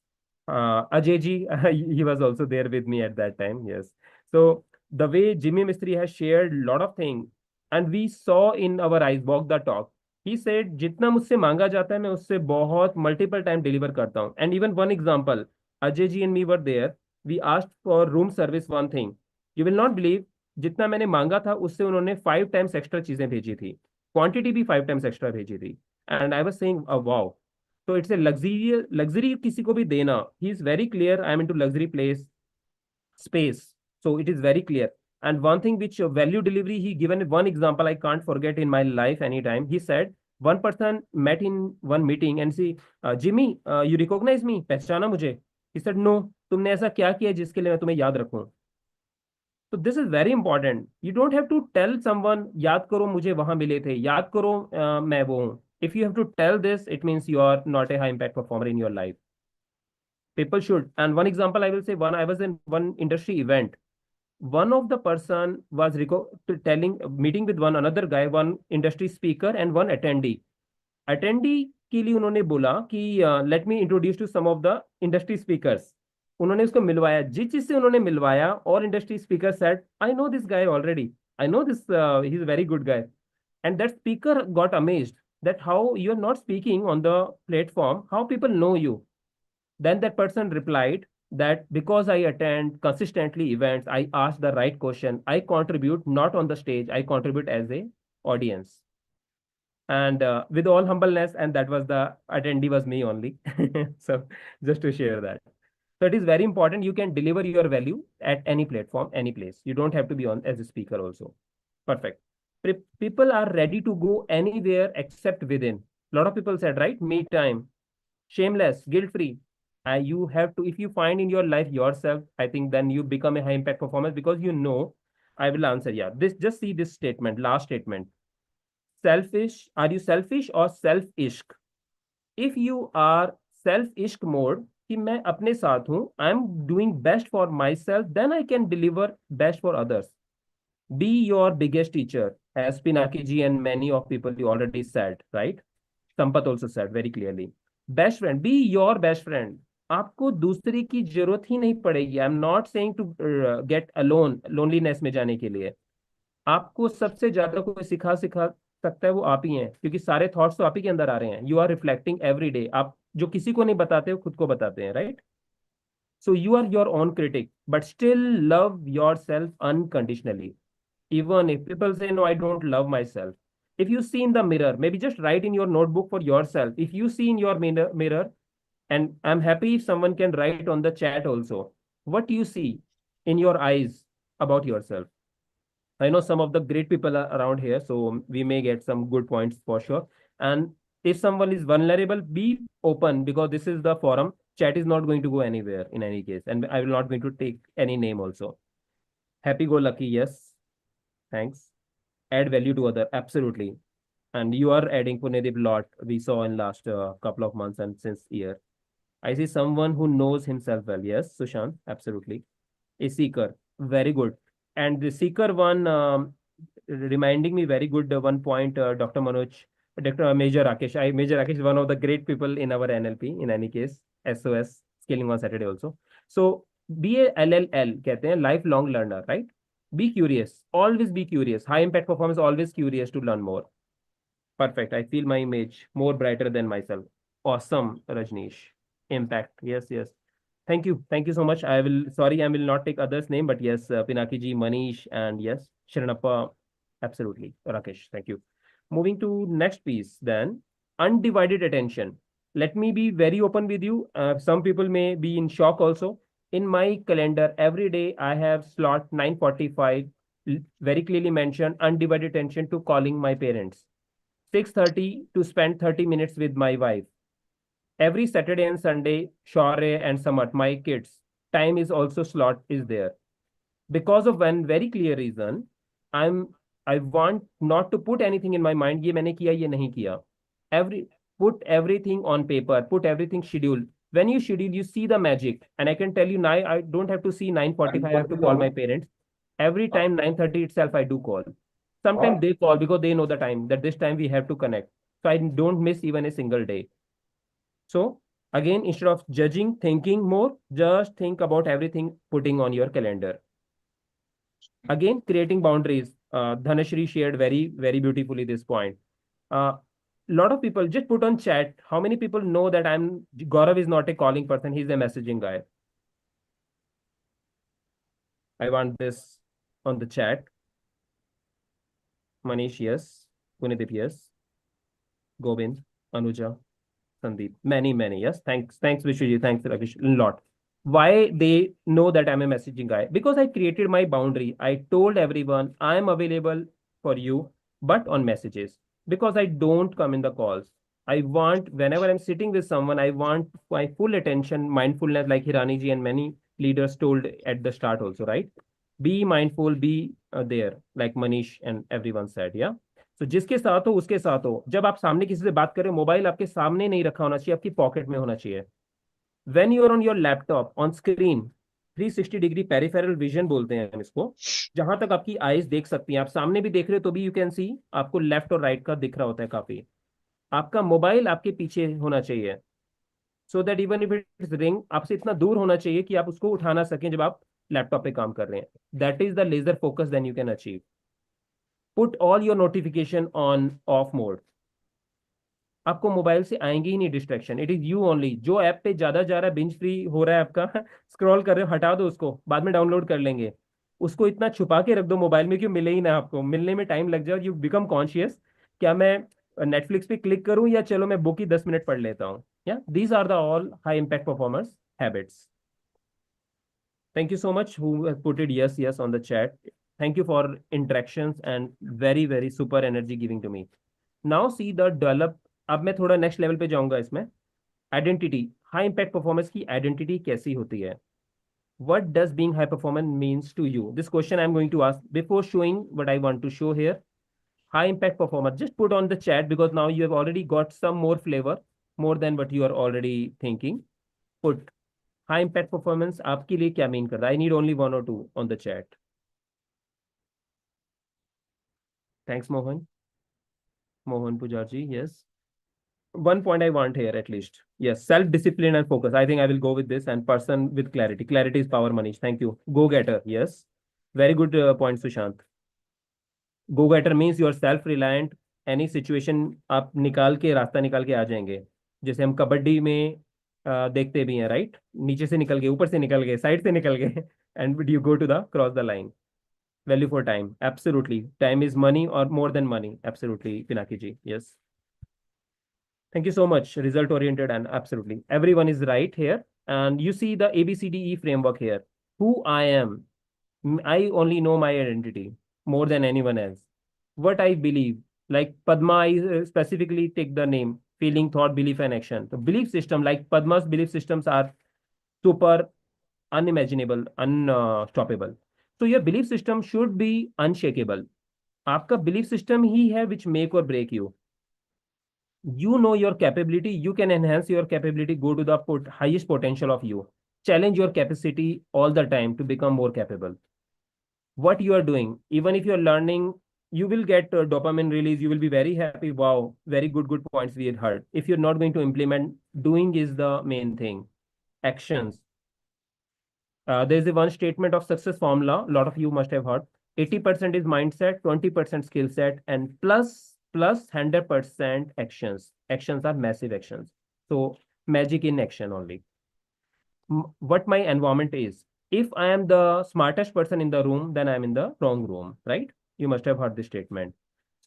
S3: Ajay ji, he was also there with me at that time. Yes. So the way Jimmy Mistry has shared a lot of things, and we saw in our eyes, walk the talk. He said, जितना मुझसे मांगा जाता है मैं उससे बहुत multiple time deliver करता हूँ. And even one example, Ajay ji and me were there. We asked for room service one thing. You will not believe, जितना मैंने मांगा था उससे उन्होंने 5 times एक्स्ट्रा चीजें भेजी थी. क्वांटिटी भी 5 times एक्स्ट्रा भेजी थी. And I was saying wow. So it's a luxury किसी को भी देना. He is very clear. I am into luxury place, space. So it is very clear. And one thing which value delivery, he given one example I can't forget in my life anytime. He said one person met in one meeting and see, Jimmy, you recognize me? पहचाना मुझे? He said no. तुमने ऐसा क्या किया जिसके लिए मैं तुम्हें याद रखूं? So this is very important. You don't have to tell someone, याद करो मुझे वहां मिले थे, याद करो मैं वो हूं. If you have to tell this, it means you are not a high impact performer in your life. People should. And one example I will say, I was in one industry event. One of the person was meeting with one another guy, one industry speaker and one attendee. Attendee के लिए उन्होंने बोला कि let me introduce to some of the industry speakers. उन्होंने उसको मिलवाया. जिस चीज से उन्होंने मिलवाया, और industry speaker said, I know this guy already. I know this, he's a very good guy. And that speaker got amazed that how you are not speaking on the platform, how people know you. Then that person replied that because I attend consistently events, I ask the right question, I contribute not on the stage, I contribute as a audience. And with all humbleness, and that was the attendee was me only. So just to share that. So it is very important. You can deliver your value at any platform, any place. You don't have to be on as a speaker also. Perfect. People are ready to go anywhere except within. A lot of people said, right? Me time, shameless, guilt-free. You have to, if you find in your life yourself, I think then you become a high impact performer because you know. I will answer. Yeah. Just see this statement, last statement. Selfish. Are you selfish or self-ish? If you are self-ish mode, कि मैं अपने साथ हूं, I am doing best for myself, then I can deliver best for others. Be your biggest teacher, as Pinaki ji and many of people you already said, right? Sampat also said very clearly. Best friend, be your best friend. आपको दूसरे की जरूरत ही नहीं पड़ेगी. I'm not saying to get alone, loneliness में जाने के लिए. आपको सबसे ज्यादा कोई सिखा सकता है वो आप ही हैं, क्योंकि सारे थॉट्स तो आप ही के अंदर आ रहे हैं. You are reflecting every day. आप जो किसी को नहीं बताते हो खुद को बताते हैं, right? So you are your own critic, but still love yourself unconditionally. Even if people say, no, I don't love myself. If you see in the mirror, maybe just write in your notebook for yourself. If you see in your mirror, and I'm happy if someone can write on the chat also, what you see in your eyes about yourself. I know some of the great people are around here, so we may get some good points for sure. And if someone is vulnerable, be open, because this is the forum. Chat is not going to go anywhere in any case. And I will not going to take any name also. Happy go lucky, yes. Thanks. Add value to other, absolutely. And you are adding Punedeep lot. We saw in last couple of months and since year. I see someone who knows himself well. Yes, Sushant, absolutely. A seeker, very good. And the seeker one, reminding me very good one point, Dr. Manoj, Dr. Major Rakesh. Major Rakesh is one of the great people in our NLP. In any case, SOS scaling on Saturday also. So be a LLL, कहते हैं, lifelong learner, right? Be curious. Always be curious. High impact performance, always curious to learn more. Perfect. I feel my image more brighter than myself. Awesome, Rajneesh. Impact. Yes, yes. Thank you. Thank you so much. I will not take others' name, but yes, Pinaki ji, Manish, and yes, Sharanappa. Absolutely. Rakesh, thank you. Moving to next piece then, undivided attention. Let me be very open with you. Some people may be in shock also. In my calendar, every day I have slot 9:45, very clearly mentioned, undivided attention to calling my parents. 6:30 to spend 30 minutes with my wife. Every Saturday and Sunday, Shore and Samat, my kids, time is also slot is there. Because of one very clear reason, I'm I want not to put anything in my mind, ये मैंने किया, ये नहीं किया. Put everything on paper, put everything scheduled. When you schedule, you see the magic. And I can tell you now, I don't have to see 9:45, I have to call my parents. Every time 9:30 itself, I do call. Sometimes they call because they know the time, that this time we have to connect. So I don't miss even a single day. So again, instead of judging, thinking more, just think about everything putting on your calendar. Again, creating boundaries. Dhanashri shared very, very beautifully this point. Lot of people just put on chat. How many people know that Gaurav is not a calling person, he's a messaging guy. I want this on the chat. Manish, yes. Punitip, yes. Govind, Anuja, Sandeep. Many, yes. Thanks, Vishwajit. Thanks, Rakesh. A lot. Why they know that I'm a messaging guy? Because I created my boundary. I told everyone I'm available for you, but on messages. Because I don't come in the calls. I want, whenever I'm sitting with someone, I want my full attention, mindfulness, like Hirani ji and many leaders told at the start also, right? Be mindful, be there, like Manish and everyone said, yeah? तो जिसके साथ हो उसके साथ हो. जब आप सामने किसी से बात करें, मोबाइल आपके सामने नहीं रखा होना चाहिए, आपकी पॉकेट में होना चाहिए. When you are on your laptop on screen, 360 degree peripheral vision बोलते हैं हम इसको, जहां तक आपकी आईज देख सकती हैं. आप सामने भी देख रहे हो तो भी यू कैन सी, आपको लेफ्ट और राइट का दिख रहा होता है काफी. आपका मोबाइल आपके पीछे होना चाहिए, so that even if it's ring, आपसे इतना दूर होना चाहिए कि आप उसको उठा ना सकें जब आप लैपटॉप पे काम कर रहे हैं. That is the laser focus then you can achieve. Put all your notification on off mode. आपको मोबाइल से आएंगे ही नहीं distraction. It is you only. जो ऐप पे ज्यादा जा रहा है, बिंज फ्री हो रहा है आपका, स्क्रॉल कर रहे हो, हटा दो उसको, बाद में डाउनलोड कर लेंगे. उसको इतना छुपा के रख दो मोबाइल में कि मिले ही ना आपको. मिलने में टाइम लग जाए और यू बिकम कॉन्शियस, क्या मैं नेटफ्लिक्स पे क्लिक करूं या चलो मैं बुक ही 10 मिनट पढ़ लेता हूँ. या these are the all high impact performers habits. Thank you so much who has put it yes on the chat. Thank you for interactions and very, very super energy giving to me. Now see the develop. अब मैं थोड़ा next level पे जाऊंगा इसमें. Identity, high impact performance की identity कैसी होती है? What does being high performance means to you? This question I'm going to ask before showing what I want to show here. High impact performance, just put on the chat because now you have already got some more flavor, more than what you are already thinking. Put high impact performance आपके लिए क्या mean कर रहा है? I need only 1 or 2 on the chat. Thanks, Mohan Pujarji. Yes. One point I want here at least. Yes, self-discipline and focus. I think I will go with this, and person with clarity. Clarity is power, Manish. Thank you. Go-getter. Yes. Very good point, Sushant. Go-getter means you are self-reliant. Any situation आप निकाल के रास्ता निकाल के आ जाएंगे. जैसे हम कबड्डी में देखते भी हैं, राइट? नीचे से निकल गए, ऊपर से निकल गए, साइड से निकल गए, and you go to the cross the line. Value for time. Absolutely. Time is money or more than money. Absolutely, Pinaki ji. Yes. Thank you so much. Result oriented and absolutely. Everyone is right here. And you see the ABCDE framework here. Who I am. I only know my identity more than anyone else. What I believe. Like Padma, I specifically take the name. Feeling, thought, belief, and action. The belief system, like Padma's belief systems are super unimaginable, unstoppable. So your belief system should be unshakable. आपका belief system ही है which make or break you. You know your capability, you can enhance your capability, go to the highest potential of you. Challenge your capacity all the time to become more capable. What you are doing, even if you are learning, you will get dopamine release, you will be very happy. Wow, very good points we had heard. If you're not going to implement, doing is the main thing. Actions. There's a one statement of success formula, a lot of you must have heard. 80% is mindset, 20% skill set, and plus 100% actions. Actions are massive actions. So magic in action only. What my environment is. If I am the smartest person in the room, then I'm in the wrong room, right? You must have heard this statement.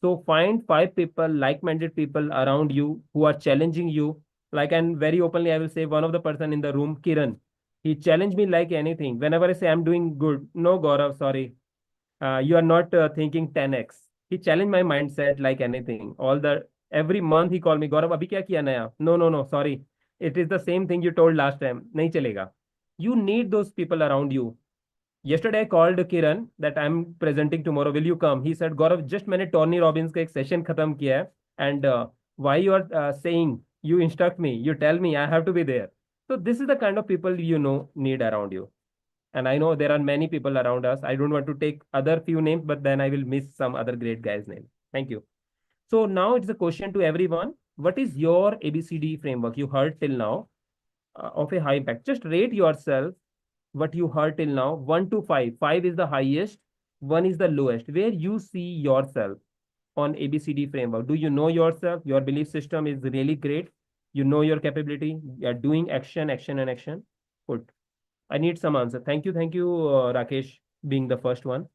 S3: So find 5 people, like-minded people around you who are challenging you. Like, and very openly, I will say one of the person in the room, Kiran, he challenged me like anything. Whenever I say I'm doing good, no, Gaurav, sorry, you are not thinking 10x. He challenged my mindset like anything. Every month he called me, Gaurav, abhi kya kiya naya? No, no, no, sorry. It is the same thing you told last time. Nahi chalega. You need those people around you. Yesterday I called Kiran that I'm presenting tomorrow. Will you come? He said, Gaurav, just मैंने Tony Robbins का एक session खत्म किया है. And why you are saying, you instruct me, you tell me I have to be there. So this is the kind of people you know need around you. And I know there are many people around us. I don't want to take other few names, but then I will miss some other great guy's name. Thank you. So now it's a question to everyone. What is your ABCD framework you heard till now of a high impact? Just rate yourself what you heard till now, 1 to 5. 5 is the highest, 1 is the lowest. Where you see yourself on ABCD framework. Do you know yourself? Your belief system is really great. You know your capability. You are doing action, action, and action. Good. I need some answer. Thank you, Rakesh, being the first one.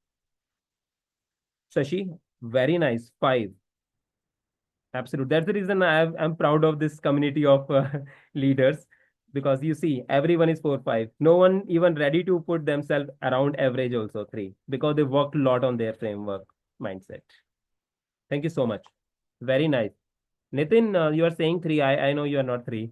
S3: Sashi, very nice. 5. Absolutely. That's the reason I'm proud of this community of leaders, because you see, everyone is 4, 5. No one even ready to put themselves around average also 3, because they worked a lot on their framework mindset. Thank you so much. Very nice. Nitin, you are saying 3. I know you are not 3.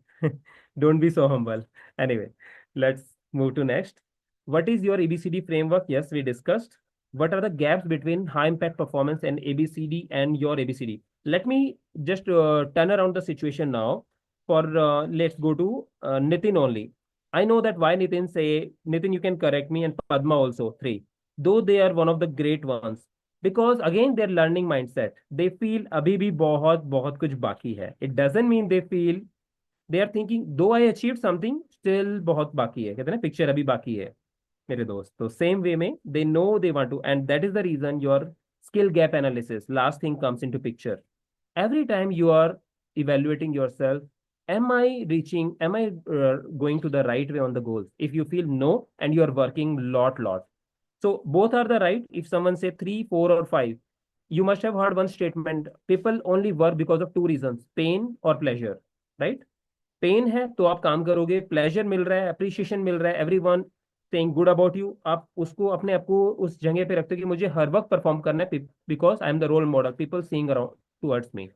S3: Don't be so humble. Anyway, let's move to next. What is your ABCD framework? Yes, we discussed. What are the gaps between high impact performance and ABCD and your ABCD? Let me just turn around the situation now. Let's go to Nitin only. I know that why Nitin, you can correct me, and Padma also 3. Though they are one of the great ones, because again their learning mindset, they feel abhi bhi बहुत कुछ बाकी है. It doesn't mean they are thinking though I achieved something, still बहुत बाकी है. कहते हैं ना, picture अभी बाकी है मेरे दोस्त. तो same way में they know they want to, and that is the reason your skill gap analysis last thing comes into picture. Every time you are evaluating yourself, am I going to the right way on the goals? If you feel no, and you are working lot. So both are the right. If someone say 3, 4, or 5, you must have heard one statement. People only work because of 2 reasons, pain or pleasure, right? Pain है तो आप काम करोगे, pleasure मिल रहा है, appreciation मिल रहा है, everyone saying good about you, आप उसको अपने आप को उस जगह पे रखते हो कि मुझे हर वक्त परफॉर्म करना है, because I am the role model, people seeing around towards me.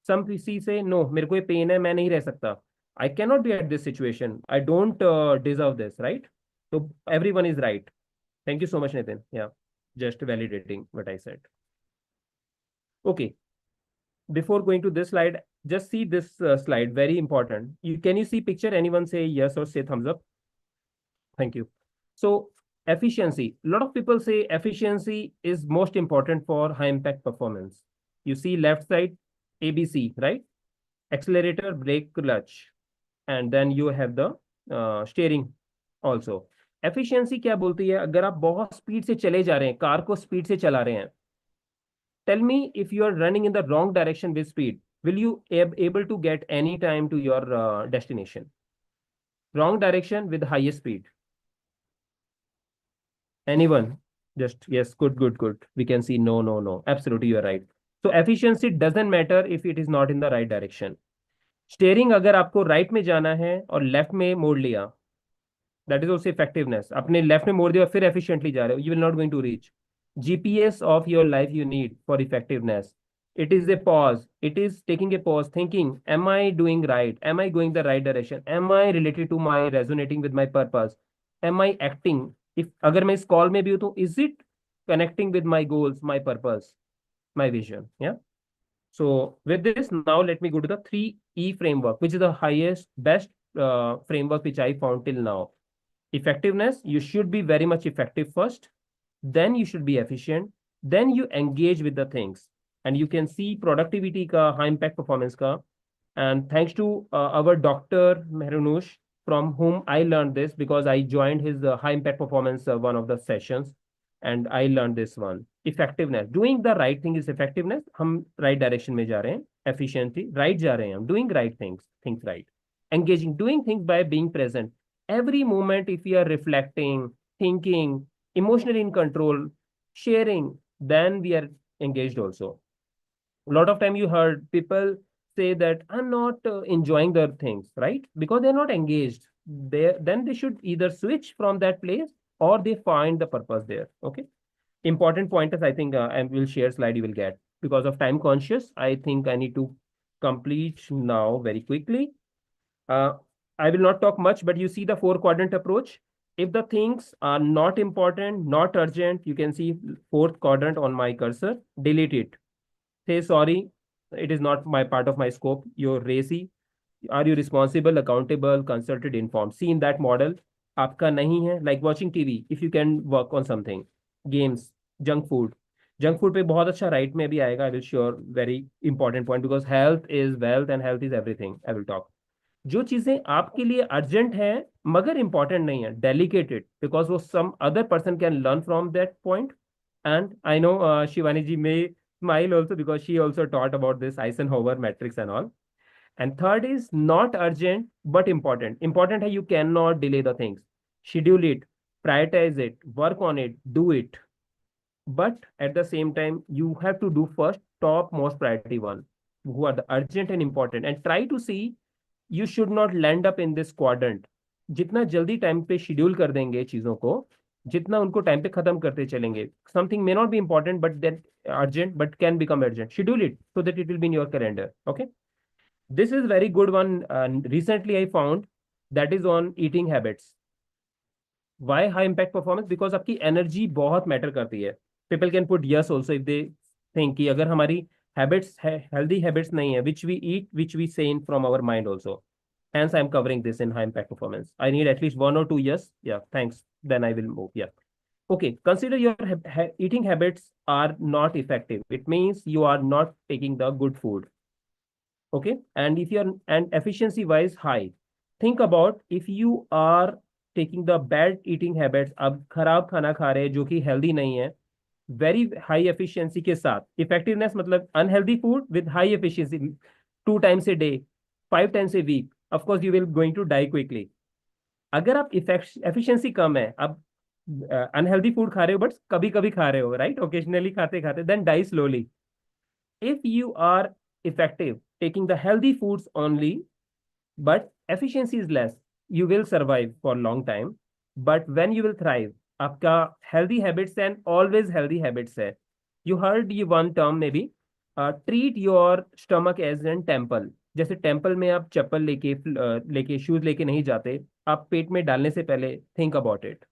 S3: Some किसी से no, मेरे को ये pain है, मैं नहीं रह सकता. I cannot be at this situation. I don't deserve this, right? So everyone is right. Thank you so much, Nitin. Yeah, just validating what I said. Okay. Before going to this slide, just see this slide, very important. Can you see picture? Anyone say yes or say thumbs up? Thank you. So efficiency. A lot of people say efficiency is most important for high impact performance. You see left side, ABC, right? Accelerator, brake, clutch. And then you have the steering also. Efficiency क्या बोलती है? अगर आप बहुत speed से चले जा रहे हैं, कार को स्पीड से चला रहे हैं, tell me, if you are running in the wrong direction with speed, will you able to get any time to your destination? Wrong direction with highest speed. Anyone? Just yes, good. We can see no. Absolutely, you are right. So efficiency doesn't matter if it is not in the right direction. Steering अगर आपको right में जाना है और left में मोड़ लिया, that is also effectiveness. अपने left में मोड़ दिया फिर efficiently जा रहे हो, you will not going to reach. GPS of your life you need for effectiveness. It is a pause. It is taking a pause, thinking, am I doing right? Am I going the right direction? Am I related to my resonating with my purpose? Am I acting? If अगर मैं इस call में भी हूँ तो is it connecting with my goals, my purpose, my vision? Yeah. So with this, now let me go to the 3E framework, which is the best framework which I found till now. Effectiveness, you should be very much effective first. Then you should be efficient. Then you engage with the things. And you can see productivity ka, high impact performance ka. And thanks to our Dr. Mehrunush, from whom I learned this, because I joined his high impact performance one of the sessions. And I learned this one. Effectiveness. Doing the right thing is effectiveness. हम right direction में जा रहे हैं. Efficiency. Right जा रहे हैं हम. Doing right things. Think right. engaging, doing things by being present. Every moment, if we are reflecting, thinking, emotionally in control, sharing, then we are engaged also. A lot of time you heard people say that I'm not enjoying their things, right? Because they're not engaged. Then they should either switch from that place or they find the purpose there. Okay. Important pointers, I think, and we'll share slide you will get. Because of time conscious, I think I need to complete now very quickly. Uh, I will not talk much, but you see the four quadrant approach. If the things are not important, not urgent, you can see fourth quadrant on my cursor, delete it. Say sorry, it is not my part of my scope. You're racy. Are you responsible, accountable, consulted, informed? See in that model, आपका नहीं है. Like watching TV, if you can work on something, games, junk food. Junk food पे बहुत अच्छा right में भी आएगा. I will share very important point because health is wealth and health is everything. I will talk. जो चीजें आपके लिए अर्जेंट है मगर इंपॉर्टेंट नहीं है, डेलिकेटेड, बिकॉज वो some other person can learn from that point. And I know Shivani ji may smile also because she also taught about this Eisenhower Matrix and all. And third is not urgent but important. Important है, you cannot delay the things. Schedule it, prioritize it, work on it, do it. But at the same time, you have to do first top most priority one, who are the urgent and important, and try to see you should not land up in this quadrant. जितना जल्दी time पे schedule कर देंगे चीजों को, जितना उनको time पे खत्म करते चलेंगे, something may not be important but that urgent but can become urgent, schedule it so that it will be in your calendar. Okay, this is very good one. Recently I found that is on eating habits. Why high impact performance? Because आपकी energy बहुत matter करती है. People can put yes also if they think कि अगर हमारी habits है, healthy habits नहीं है, which we eat, which we say in from our mind also. Hence, I'm covering this in high impact performance. I need at least 1 or 2 years. Yeah, thanks. Then I will move. Yeah. Okay. Consider your eating habits are not effective. It means you are not taking the good food. Okay. And if you're and efficiency wise high, think about if you are taking the bad eating habits, अब खराब खाना खा रहे हैं जो कि healthy नहीं है, very high efficiency के साथ, effectiveness मतलब unhealthy food with high efficiency, 2 times a day, 5 times a week, of course you will going to die quickly. अगर आप efficiency कम है, अब unhealthy food खा रहे हो but कभी कभी खा रहे हो, right, occasionally खाते खाते, then die slowly. If you are effective taking the healthy foods only but efficiency is less, you will survive for long time. But when you will thrive, आपका healthy habits and always healthy habits है. You heard ये one term maybe, treat your stomach as an temple. जैसे temple में आप चप्पल लेके shoes लेके नहीं जाते, आप पेट में डालने से पहले think about it.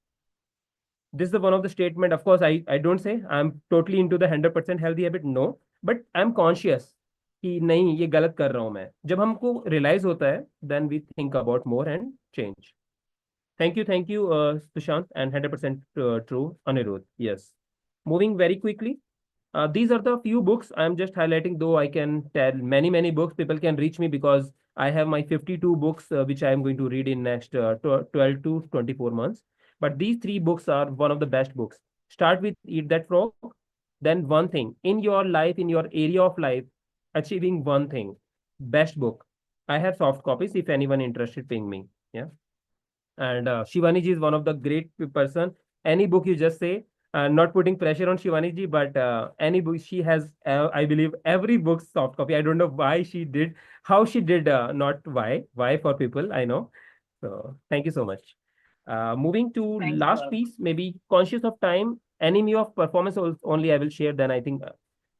S3: This is the one of the statement. Of course, I don't say I'm totally into the 100% healthy habit. No, but I'm conscious कि नहीं ये गलत कर रहा हूं मैं. जब हमको रियलाइज होता है, then we think about more and change. Thank you, Sushant, and 100% true, Anirudh. Yes. Moving very quickly. These are the few books I'm just highlighting, though I can tell many books. People can reach me because I have my 52 books, which I am going to read in next 12 to 24 months. But these 3 books are one of the best books. Start with Eat That Frog. Then one thing in your life, in your area of life, achieving one thing. Best book. I have soft copies. If anyone interested, ping me. Yeah. And Shivani ji is one of the great person. Any book you just say, not putting pressure on Shivani ji, but any book she has, I believe every book soft copy. I don't know why she did, how she did, not why for people, I know. So thank you so much. Moving to
S1: Thanks,
S3: last
S1: Gaurav.
S3: piece, maybe conscious of time, enemy of performance only I will share, then I think,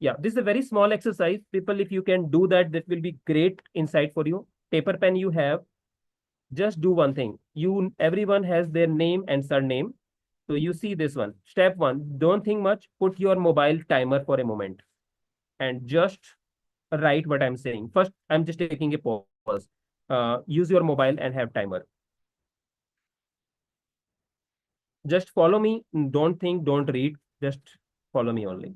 S3: yeah, this is a very small exercise. People, if you can do that, that will be great insight for you. Paper, pen you have, just do one thing. Everyone has their name and surname. So you see this one. Step 1, don't think much. Put your mobile timer for a moment and just write what I'm saying. First, I'm just taking a pause. Use your mobile and have timer. Just follow me. Don't think, don't read. Just follow me only.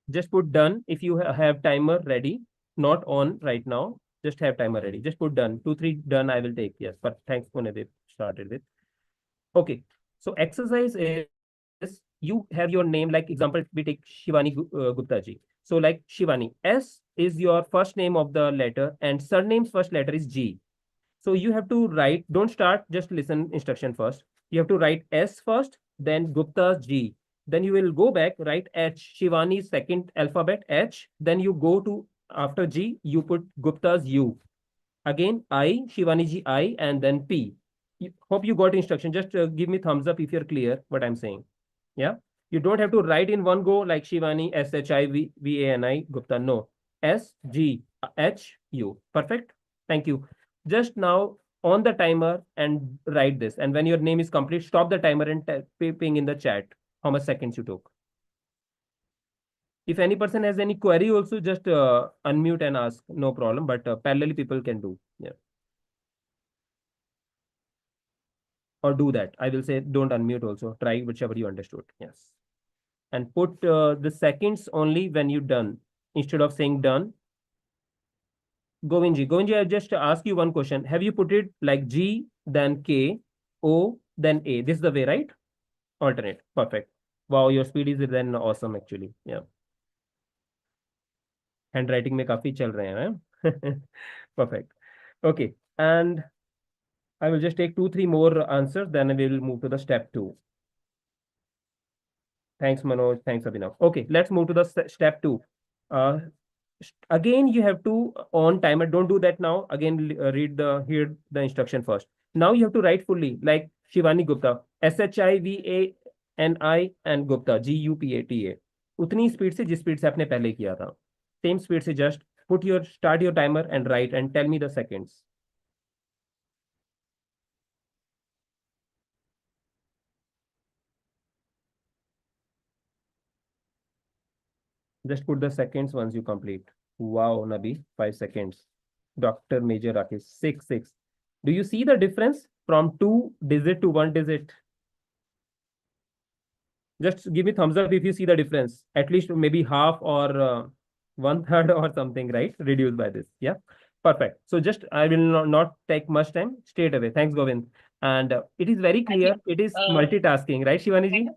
S3: Just put done if you have timer ready. Not on right now. Just have timer ready. Just put done. 2, 3 done. I will take. Yes, but thanks, Punedev started with. Okay. So exercise is you have your name, like example, we take Shivani Gupta ji. So like Shivani, S is your first name of the letter and surname's first letter is G. So you have to write, don't start, just listen instruction first. You have to write S first, then Gupta's G. Then you will go back, write H, Shivani's second alphabet H. Then you go to, after G, you put Gupta's U. Again, I, Shivani ji I, and then P. Hope you got instruction. Just give me thumbs up if you're clear what I'm saying. Yeah. You don't have to write in one go like Shivani, Shivani Gupta. No. S, G, H, U. Perfect. Thank you. Just now on the timer and write this. And when your name is complete, stop the timer and ping in the chat how much seconds you took. If any person has any query also, just unmute and ask. No problem. But parallelly people can do. Yeah. Or do that. I will say don't unmute also. Try whichever you understood. Yes. And put the seconds only when you're done. Instead of saying done. Govindji, I just ask you one question. Have you put it like G, then K, O, then A? This is the way, right? Alternate. Perfect. Wow, your speed is then awesome actually. Yeah. Handwriting में काफी चल रहे हैं. Perfect. Okay. And I will just take 2-3 more answers, then we will move to the step 2. Thanks, Manoj. Thanks, Abhinav. Okay, let's move to the step 2. Again, you have to on timer. Don't do that now. Again, hear the instruction first. Now you have to write fully, like Shivani Gupta, Shivani and Gupta, Gupata. उतनी speed से जिस speed से आपने पहले किया था. Same speed से just start your timer and write and tell me the seconds. Just put the seconds once you complete. Wow, Nabi, 5 seconds. Dr. Major Rakesh, 6. Do you see the difference from 2 digit to 1 digit? Just give me thumbs up if you see the difference. At least maybe half or 1/3 or something, right? Reduced by this. Yeah, perfect. So just I will not take much time. Straight away. Thanks, Govind. And it is very clear. It is multitasking, right, Shivani ji?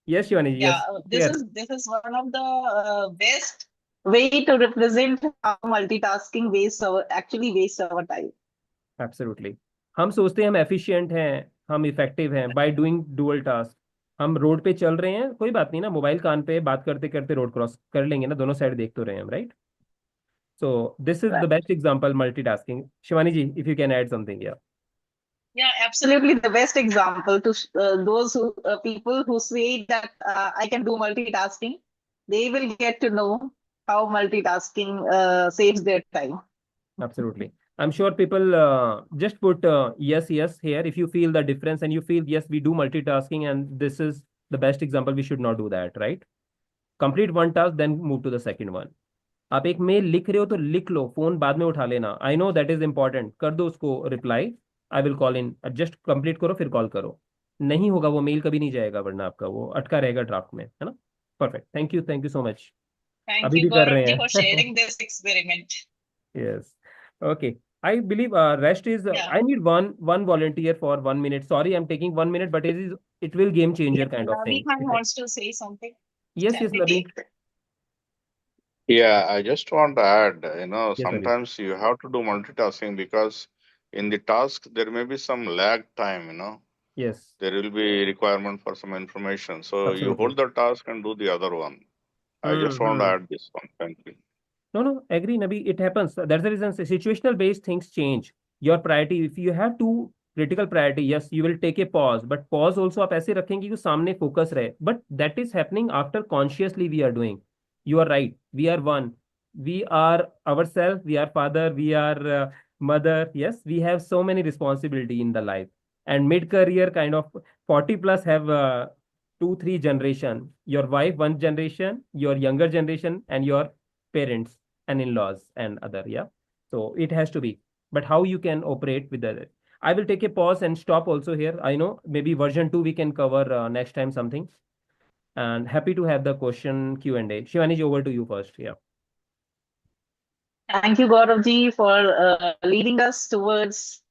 S3: Yes, Shivani ji.
S1: Yeah,
S3: Yes.
S1: this is one of the best way to represent how multitasking actually wastes our time.
S3: Absolutely. हम सोचते हैं हम efficient हैं, हम effective हैं by doing dual task. हम road पे चल रहे हैं, कोई बात नहीं ना, मोबाइल कान पे बात करते करते रोड क्रॉस कर लेंगे ना, दोनों साइड देख तो रहे हैं हम, right? So this is the best example multitasking. Shivani ji, if you can add something, yeah.
S1: Yeah, absolutely the best example to those people who say that I can do multitasking. They will get to know how multitasking saves their time.
S3: Absolutely. I'm sure people just put yes here if you feel the difference and you feel yes, we do multitasking and this is the best example. We should not do that, right? Complete one task, then move to the second one. आप एक mail लिख रहे हो तो लिख लो, phone बाद में उठा लेना. I know that is important. कर दो उसको reply. I will call in. Just complete करो फिर कॉल करो. नहीं होगा वो मेल कभी नहीं जाएगा, वरना आपका वो अटका रहेगा ड्राफ्ट में, है ना? Perfect. Thank you so much.
S1: Thank
S3: अभी
S1: you,
S3: भी कर रहे
S1: Gaurav ji,
S3: हैं.
S1: for sharing this experiment.
S3: Yes. Okay. I believe rest is.
S1: Yeah.
S3: I need one volunteer for 1 minute. Sorry, I'm taking 1 minute, but it will game changer kind of
S1: Nabi
S3: thing.
S1: Khan wants to say something.
S3: Yes,
S1: Can we
S3: Nabi.
S1: take?
S9: Yeah, I just want to add,
S3: Yes, Nabi.
S9: sometimes you have to do multitasking because in the task there may be some lag time,
S3: Yes.
S9: there will be requirement for some information. So you
S3: Absolutely.
S9: hold the task and do the other one. I just want to add this one. Thank you.
S3: No, agree, Nabi. It happens. That's the reason. Situational based things change. Your priority, if you have two critical priority, yes, you will take a pause. But pause also आप ऐसे रखेंगे कि सामने focus रहे. But that is happening after consciously we are doing. You are right. We are one. We are ourselves. We are father. We are mother. Yes, we have so many responsibility in the life. And mid-career kind of 40 plus have 2-3 generation. Your wife, one generation, your younger generation, and your parents and in-laws and other. Yeah, so it has to be, but how you can operate with that. I will take a pause and stop also here. I know maybe version 2 we can cover next time something, and happy to have the question Q&A. Shivani ji, over to you first. Yeah.
S1: Thank you, Gaurav ji, for leading us towards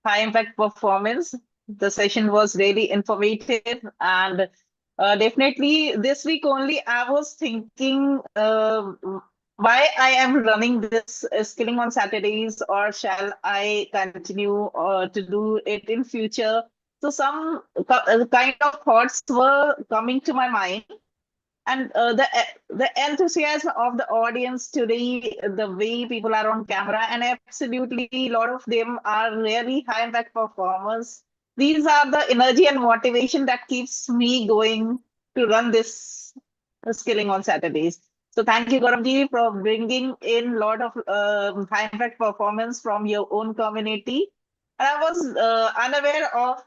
S1: high impact performance. The session was really informative, and Definitely, this week only I was thinking why I am running this skilling on Saturdays, or shall I continue to do it in future? So some kind of thoughts were coming to my mind, and the enthusiasm of the audience today, the way people are on camera, and absolutely a lot of them are really high impact performers. These are the energy and motivation that keeps me going to run this skilling on Saturdays. So thank you, Gauravji, for bringing in a lot of high impact performance from your own community. And I was unaware of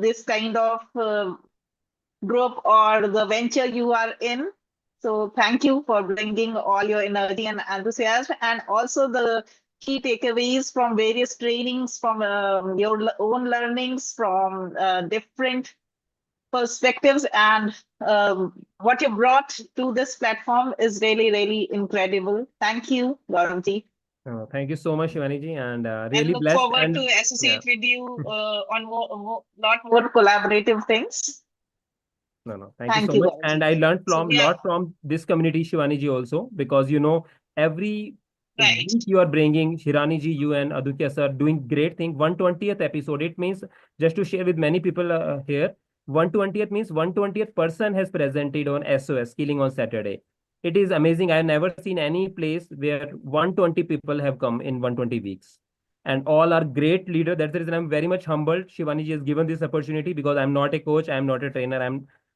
S1: this kind of group or the venture you are in. So thank you for bringing all your energy and enthusiasm, and also the key takeaways from various trainings, from your own learnings, from different perspectives, and what you brought to this platform is really, really incredible. Thank you, Gauravji.
S3: Thank you so much, Shivani ji, and
S1: And
S3: really
S1: look
S3: blessed.
S1: forward
S3: And
S1: to
S3: yeah,
S1: associate with you on lot more collaborative things.
S3: no, thank you
S1: Thank
S3: so
S1: you,
S3: much. And
S1: Gauravji.
S3: I learned
S1: So
S3: from
S1: we are
S3: lot from this community, Shivani ji, also, because every
S1: right.
S3: week you are bringing Shirani ji, you and Aditya sir doing great thing. 120th episode. It means, just to share with many people here, 120th means 120th person has presented on SOS Skilling on Saturday. It is amazing. I have never seen any place where 120 people have come in 120 weeks. And all are great leaders. That's the reason I'm very much humbled. Shivani ji has given this opportunity, because I'm not a coach, I'm not a trainer.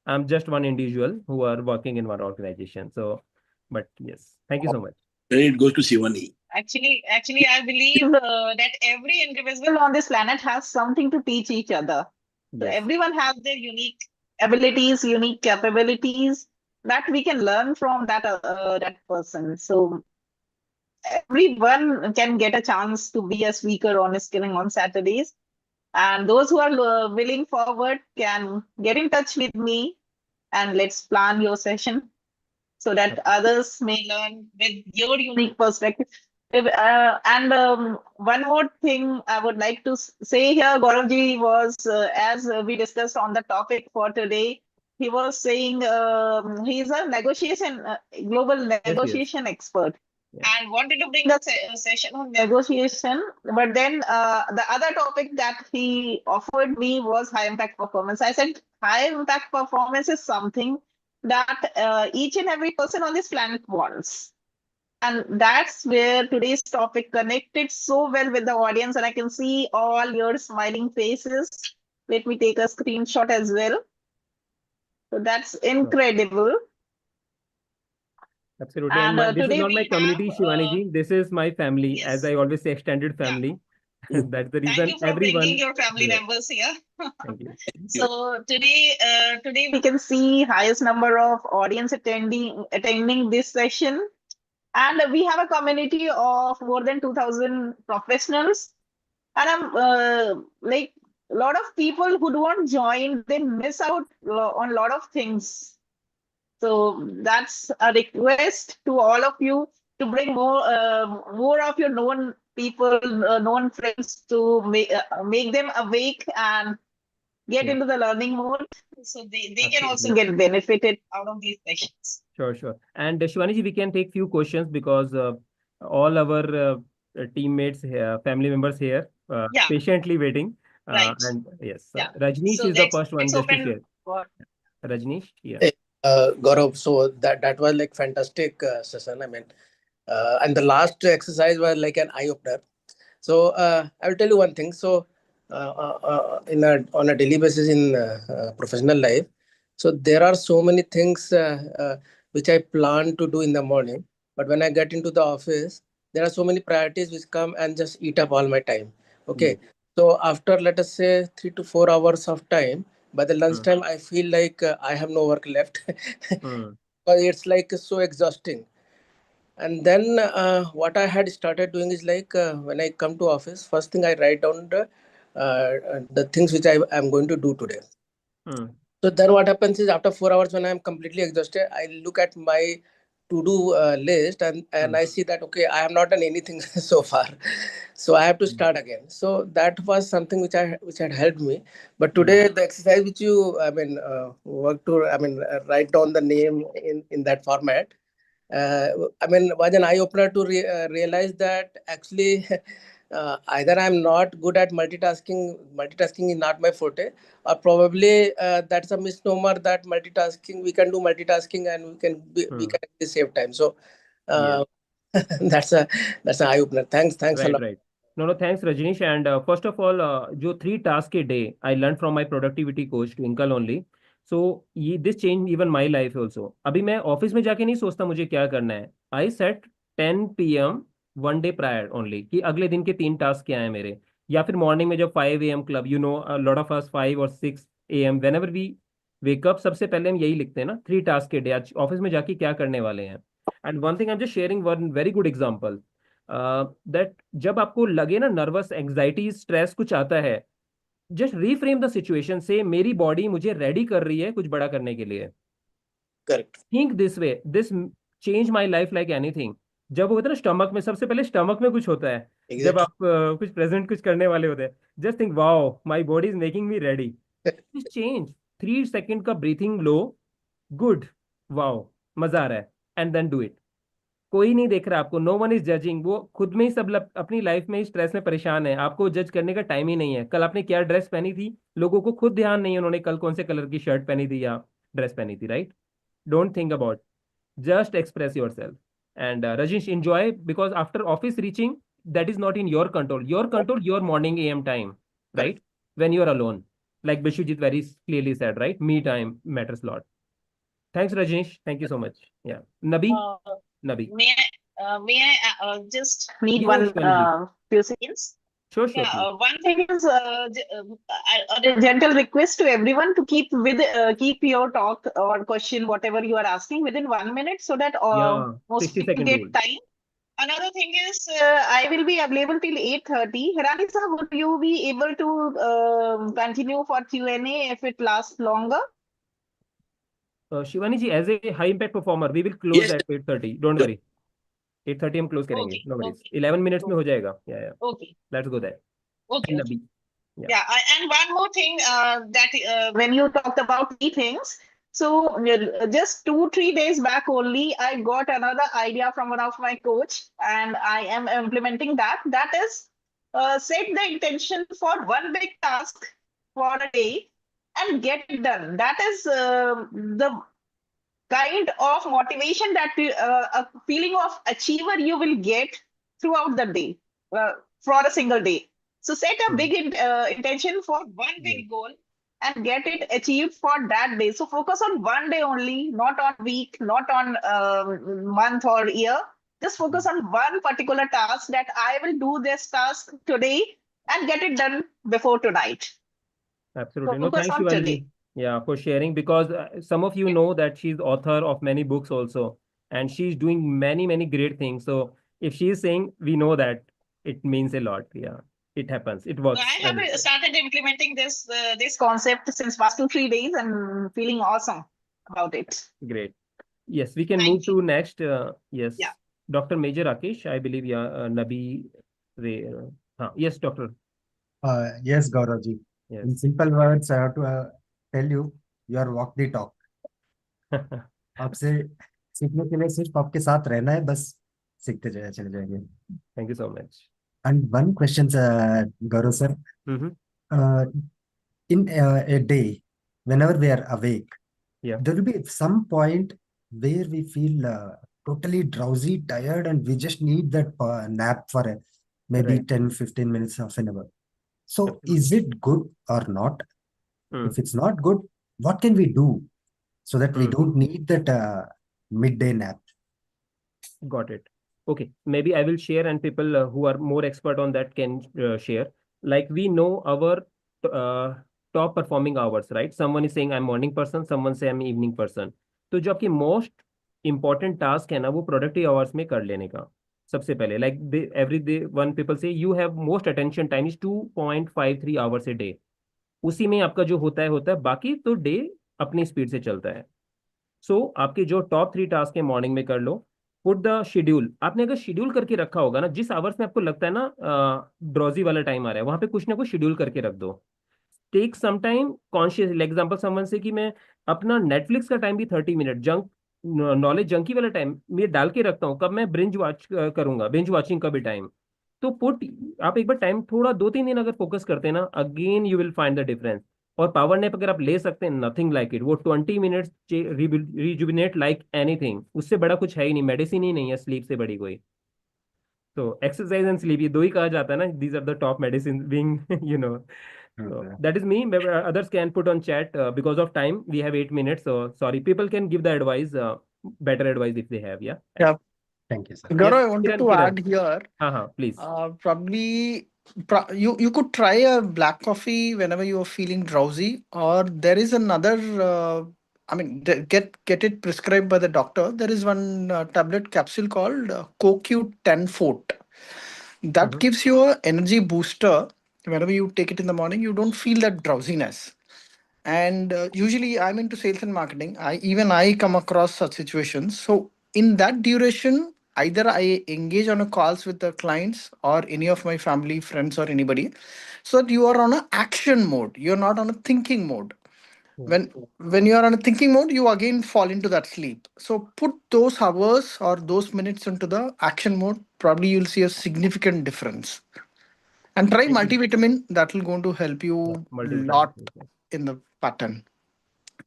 S3: I'm just one individual who are working in one organization. So, but yes, thank you so much.
S2: Credit goes to Shivani.
S1: Actually, I believe that every individual on this planet has something to teach each other. So
S3: Yes.
S1: everyone has their unique abilities, unique capabilities that we can learn from that person. So everyone can get a chance to be a speaker on Skilling on Saturdays. And those who are willing forward can get in touch with me, and let's plan your session so that others may learn with your unique perspective. And one more thing I would like to say here, Gauravji was, as we discussed on the topic for today, he was saying he's a global
S3: Yes, yes.
S1: negotiation expert.
S3: Yeah.
S1: And wanted to bring a session on negotiation, but then the other topic that he offered me was high impact performance. I said high impact performance is something that each and every person on this planet wants. And that's where today's topic connected so well with the audience. And I can see all your smiling faces. Let me take a screenshot as well. So that's incredible.
S3: Absolutely.
S1: And
S3: And this is
S1: today
S3: not my
S1: we
S3: community,
S1: have,
S3: Shivani ji. This is my family, as
S1: yes,
S3: I always say, extended
S1: yeah.
S3: family.
S2: Yeah.
S3: That's the
S1: Thank
S3: reason
S1: you for bringing
S3: everyone.
S1: your family
S3: Yeah.
S1: members here.
S3: Thank you.
S1: So today we can see highest number of audience attending this session, and we have a community of more than 2,000 professionals. And I'm like, a lot of people who don't join, they miss out on a lot of things. So that's a request to all of you to bring more of your known people, known friends, to make them awake and get
S3: Yeah.
S1: into the learning mode, so they can also
S3: Absolutely.
S1: get benefited out of these sessions.
S3: Sure, sure. And Shivani ji, we can take few questions, because all our teammates here, family members here,
S1: Yeah,
S3: patiently waiting.
S1: right.
S3: And yes,
S1: Yeah.
S3: Rajneesh
S1: So
S3: is the first one,
S1: let's
S3: just to
S1: open
S3: share.
S1: for
S3: Rajneesh, yeah.
S10: Hey, Gaurav, so that was like fantastic session. I mean, and the last exercise was like an eye opener. So I will tell you one thing. So in on a daily basis in professional life, so there are so many things which I plan to do in the morning. But when I get into the office, there are so many priorities which come and just eat up all my time. Okay. So after, let us say, 3 to 4 hours of time, by the lunchtime, I feel like I have no work left. But it's like so exhausting. And then what I had started doing is like when I come to office, first thing I write down the things which I am going to do today. So then what happens is, after 4 hours, when I am completely exhausted, I look at my to-do list, and I see that okay, I have not done anything so far, so I have to start again. So that was something which had helped me. But today the exercise which you work to write down the name in that format, was an eye opener to realize that actually either I'm not good at multitasking. Multitasking is not my forte, or probably that's a misnomer that multitasking, we can do multitasking and we can actually save time. So
S3: Yeah.
S10: that's an eye opener. Thanks a
S3: Right,
S10: lot.
S3: right. No, thanks, Rajनीश. And first of all, जो 3 tasks a day, I learned from my productivity coach, Twinkle only. So ये this changed even my life also. अभी मैं office में जाके नहीं सोचता मुझे क्या करना है. I set 10 p.m. one day prior only कि अगले दिन के 3 tasks क्या हैं मेरे. या फिर मॉर्निंग में जब 5 a.m. club, you know, a lot of us 5 or 6 a.m. whenever we wake up, सबसे पहले हम यही लिखते हैं ना, 3 tasks a day. आज ऑफिस में जाके क्या करने वाले हैं. And one thing I'm just sharing one very good example. That जब आपको लगे ना नर्वस एंजाइटी स्ट्रेस कुछ आता है, जस्ट रीफ्रेम द सिचुएशन से मेरी बॉडी मुझे रेडी कर रही है कुछ बड़ा करने के लिए.
S10: Correct.
S3: Think this way, this change my life like anything. जब होता है ना स्टमक में, सबसे पहले स्टमक में कुछ होता है. जब आप कुछ प्रेजेंट कुछ करने वाले होते हैं, just think wow my body is making me ready. Change 3 second का ब्रीथिंग लो, गुड, वाओ, मजा आ रहा है, एंड देन डू इट. कोई नहीं देख रहा आपको, नो वन इज जजिंग. वो खुद में ही सब अपनी लाइफ में स्ट्रेस में परेशान है. आपको जज करने का टाइम ही नहीं है. कल आपने क्या ड्रेस पहनी थी, लोगों को खुद ध्यान नहीं है उन्होंने कल कौन से कलर की शर्ट पहनी थी या ड्रेस पहनी थी. Right, don't think about, just express yourself. And Rajneesh, enjoy, because after office reaching, that is not in your control. Your morning AM time, right? When you are alone, like Bishujit very clearly said, right? Me time matters a lot. Thanks, Rajneesh. Thank you so much. Yeah, Nabi. Nabi.
S1: May I just need
S3: Yeah,
S1: one
S3: Shivani
S1: few seconds?
S3: Sure,
S1: Yeah,
S3: please.
S1: one thing is a gentle request to everyone to keep your talk or question, whatever you are asking, within 1 minute, so that
S3: Yeah,
S1: most
S3: 60
S1: people
S3: second
S1: get
S3: rule.
S1: time. Another thing is I will be available till 8:30. Hirani sir, would you be able to continue for Q&A if it lasts longer?
S3: Shivani ji, as a high impact performer, we will close
S2: Yes.
S3: at 8:30. Don't worry. 8:30 हम close करेंगे.
S1: Okay,
S3: No worries.
S1: okay.
S3: 11 minutes में हो जाएगा. Yeah.
S1: Okay.
S3: Let's go there.
S1: Okay.
S3: And
S1: Okay.
S3: Nabi. Yeah.
S1: Yeah, and one more thing that when you talked about 3 things, so just 2-3 days back only, I got another idea from one of my coach, and I am implementing that. That is, set the intention for one big task for a day and get it done. That is the kind of motivation that a feeling of achiever you will get throughout the day for a single day. So set a big intention for one big goal and get it achieved for that day. So focus on one day only, not on week, not on month or year. Just focus on one particular task, that I will do this task today and get it done before tonight.
S3: Absolutely. No,
S1: Focus
S3: thanks,
S1: on
S3: Shivani
S1: today.
S3: ji. Yeah, for sharing, because some of you know that she's author of many books also, and she's doing many great things. So if she is saying, we know that it means a lot. Yeah, it happens. It
S1: So
S3: works.
S1: I have started implementing this concept since past 2-3 days and feeling awesome about it.
S3: Great. Yes, we can
S1: Thank
S3: move to next. Yes,
S1: Yeah.
S3: Dr. Major Rakesh, I believe. Yeah, Nabi. Yes, doctor.
S11: Yes, Gauravji.
S3: Yes.
S11: In simple words, I have to tell you, you are walk the talk. आपसे सीखने के लिए सिर्फ आपके साथ रहना है, बस सीखते चले जाएंगे.
S3: Thank you so much.
S11: And one question, Gaurav sir. In a day, whenever we are awake, there will be some point where we feel totally drowsy, tired, and we just need that nap for maybe 10-15 minutes, half an hour. So is it good or not? If it's not good, what can we do so that we don't need that midday nap?
S3: Got it. Okay, maybe I will share, and people who are more expert on that can share. Like, we know our top performing hours, right? Someone is saying I'm morning person, someone say I'm evening person. तो जो आपकी most important task है ना, वो productive hours में कर लेने का सबसे पहले. Like every day, one people say you have most attention time is 2.53 hours a day. उसी में आपका जो होता है, बाकी तो डे अपनी स्पीड से चलता है. आपके जो टॉप 3 टास्क है मॉर्निंग में कर लो। Put the schedule. आपने अगर शेड्यूल करके रखा होगा ना, जिस आवर्स में आपको लगता है ना ड्रॉजी वाला टाइम आ रहा है, वहां पे कुछ ना कुछ शेड्यूल करके रख दो। Take some time conscious example someone से कि मैं अपना नेटफ्लिक्स का टाइम भी 30 मिनट जंक नॉलेज जंकी वाला टाइम मैं डाल के रखता हूँ, कब मैं ब्रिंज वॉच करूंगा, बिंज वॉचिंग का भी टाइम। तो पुट आप एक बार टाइम थोड़ा 2-3 दिन अगर फोकस करते हैं ना, again you will find the difference. और पावर नैप अगर आप ले सकते हैं, नथिंग लाइक इट। वो 20 मिनट्स रिजुबिनेट लाइक एनीथिंग। उससे बड़ा कुछ है ही नहीं, मेडिसिन ही नहीं है स्लीप से बड़ी कोई। तो एक्सरसाइज एंड स्लीप ये दो ही कहा जाता है ना, these are the top medicine being you know. So that is me. Others can put on chat. Because of time, we have 8 minutes. So sorry, people can give the advice, better advice if they have. Yeah.
S12: Yeah.
S11: Thank you, sir.
S12: Gaurav,
S3: Yes,
S12: I wanted
S3: Kiran,
S12: to
S3: Kiran.
S12: add here.
S3: Please.
S12: Probably you could try a black coffee whenever you are feeling drowsy, or there is another. I mean, get it prescribed by the doctor. There is one tablet capsule called CoQ10 Fort. That gives you a energy booster. Whenever you take it in the morning, you don't feel that drowsiness. And usually I'm into sales and marketing. I come across such situations. So in that duration, either I engage on a calls with the clients or any of my family friends or anybody, so that you are on a action mode, you're not on a thinking mode. When you are on a thinking mode, you again fall into that sleep. So put those hours or those minutes into the action mode. Probably you'll see a significant difference. And try multivitamin. That will going to help you a lot in the pattern.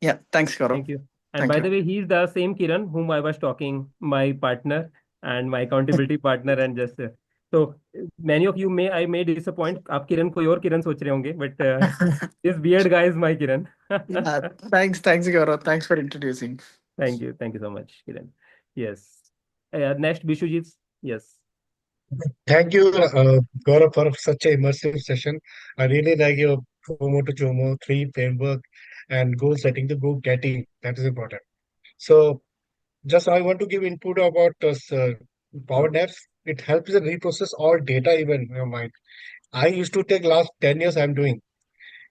S12: Yeah, thanks, Gaurav.
S3: Thank you. And
S12: Thank
S3: by
S12: you.
S3: the way, he's the same Kiran whom I was talking, my partner and my accountability partner, and just so many of you I may disappoint. आप किरण कोई और किरण सोच रहे होंगे, but this weird guy is my Kiran.
S12: Yeah, thanks, Gaurav. Thanks for introducing.
S3: Thank you so much, Kiran. Yes. Next, Bishujit. Yes.
S6: Thank you, Gaurav, for such an immersive session. I really like your FOMO to JOMO 3 framework and goal setting to goal getting. That is important. So, just I want to give input about power naps. It helps to reprocess all data even in your mind. I used to take last 10 years I'm doing.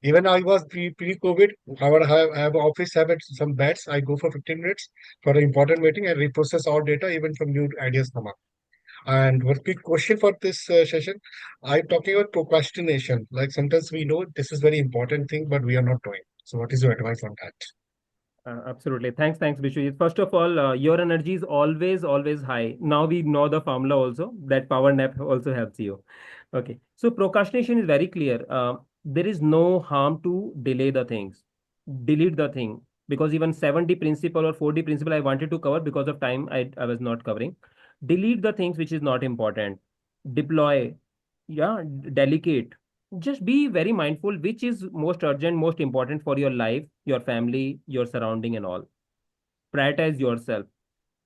S6: Even I was pre-COVID, I have office, have some bets. I go for 15 minutes for an important meeting and reprocess all data, even from new ideas come up. And what quick question for this session? I'm talking about procrastination. Like sometimes we know this is very important thing, but we are not doing. So what is your advice on that?
S3: Absolutely. Thanks, Bishujit. First of all, your energy is always high. Now we know the formula also, that power nap also helps you. Okay. So procrastination is very clear. There is no harm to delay the things. Delete the thing. Because even 7D principle or 4D principle I wanted to cover, because of time I was not covering. Delete the things which is not important. Deploy. Yeah, delegate. Just be very mindful which is most urgent, most important for your life, your family, your surrounding and all. Prioritize yourself.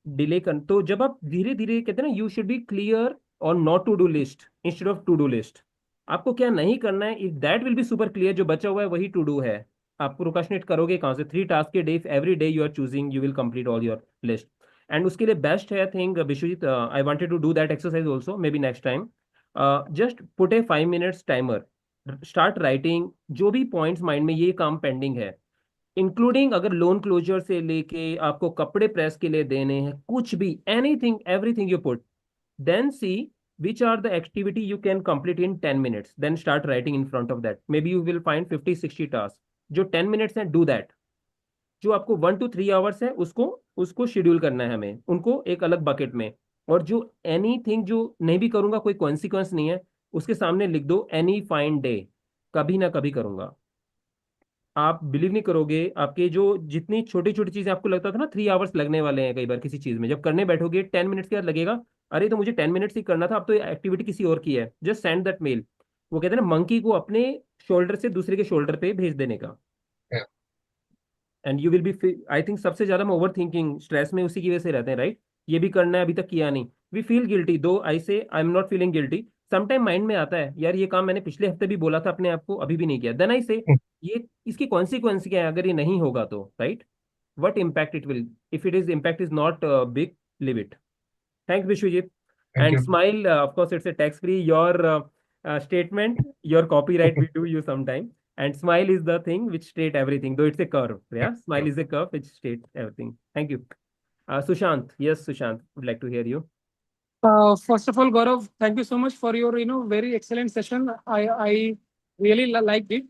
S3: Delay कर तो जब आप धीरे धीरे कहते हैं ना, you should be clear और not to do list instead of to do list. आपको क्या नहीं करना है, if that will be super clear, जो बचा हुआ है वही टू डू है। आप प्रोक्रास्टिनेट करोगे कहाँ से? 3 टास्क के day, every day you are choosing, you will complete all your list. And उसके लिए बेस्ट है, I think Vishwajeet, I wanted to do that exercise also, maybe next time. Just put a 5 minutes timer, start writing जो भी points mind में ये काम pending है, including अगर लोन क्लोजर से लेके आपको कपड़े प्रेस के लिए देने हैं, कुछ भी, anything everything you put, then see which are the activity you can complete in 10 minutes, then start writing in front of that. Maybe you will find 50-60 tasks जो 10 minutes हैं, do that. जो आपको 1 to 3 hours है उसको schedule करना है हमें, उनको एक अलग बकेट में। और जो एनीथिंग जो नहीं भी करूंगा, कोई कॉन्सिक्वेंस नहीं है, उसके सामने लिख दो एनी फाइन डे, कभी ना कभी करूंगा। आप बिलीव नहीं करोगे, आपके जो जितनी छोटी छोटी चीजें आपको लगता था ना 3 आवर्स लगने वाले हैं कई बार किसी चीज में, जब करने बैठोगे 10 मिनट्स के बाद लगेगा अरे तो मुझे 10 मिनट्स ही करना था, अब तो एक्टिविटी किसी और की है। Just send that mail. वो कहते हैं ना, मंकी को अपने शोल्डर से दूसरे के शोल्डर पे भेज देने का। And you will be, I think सबसे ज्यादा हम ओवर थिंकिंग स्ट्रेस में उसी की वजह से रहते हैं, राइट? ये भी करना है, अभी तक किया नहीं, वी फील गिल्टी, दो आई से I am not feeling guilty. Sometime mind में आता है, यार ये काम मैंने पिछले हफ्ते भी बोला था अपने आप को, अभी भी नहीं किया। देन आई से ये इसकी कॉन्सिक्वेंस क्या है अगर ये नहीं होगा तो, right? What impact it will, if it is impact is not big, live it. Thanks Vishwajeet. And smile, of course it's a tax free, your statement, your copyright we do you sometime. And smile is the thing which straight everything, though it's a curve. Yeah, smile is a curve which straight everything. Thank you. Sushant, yes, Sushant, would like to hear you.
S13: First of all, Gaurav, thank you so much for your very excellent session. I really liked it.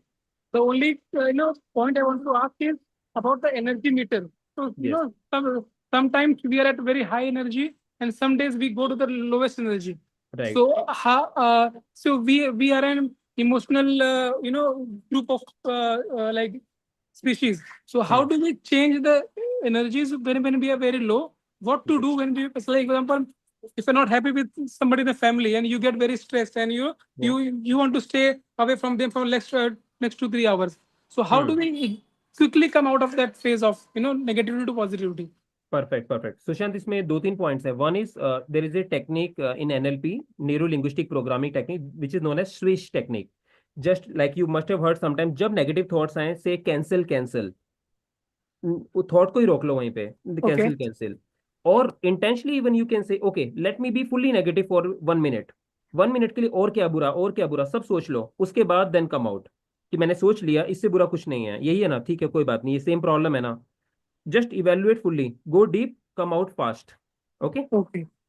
S13: The only point I want to ask is about the energy meter. So
S3: Yes.
S13: Sometimes we are at very high energy, and some days we go to the lowest energy.
S3: Right.
S13: So we are an emotional group of like species. So how do we change the energies when we are very low? What to do when we, like, for example, if you're not happy with somebody in the family and you get very stressed and you want to stay away from them for next 2-3 hours. So how do we quickly come out of that phase of negativity to positivity?
S3: Perfect. Sushant, इसमें 2-3 points है. One is there is a technique in NLP, neuro linguistic programming technique, which is known as swish technique. Just like you must have heard sometimes, जब negative thoughts आए, say cancel, वो thought को ही रोक लो वहीं पे, cancel. Or intentionally even you can say, okay, let me be fully negative for 1 minute. 1 minute के लिए और क्या बुरा सब सोच लो, उसके बाद then come out कि मैंने सोच लिया, इससे बुरा कुछ नहीं है, यही है ना, ठीक है, कोई बात नहीं, ये सेम प्रॉब्लम है ना. Just evaluate fully, go deep, come out fast. Okay.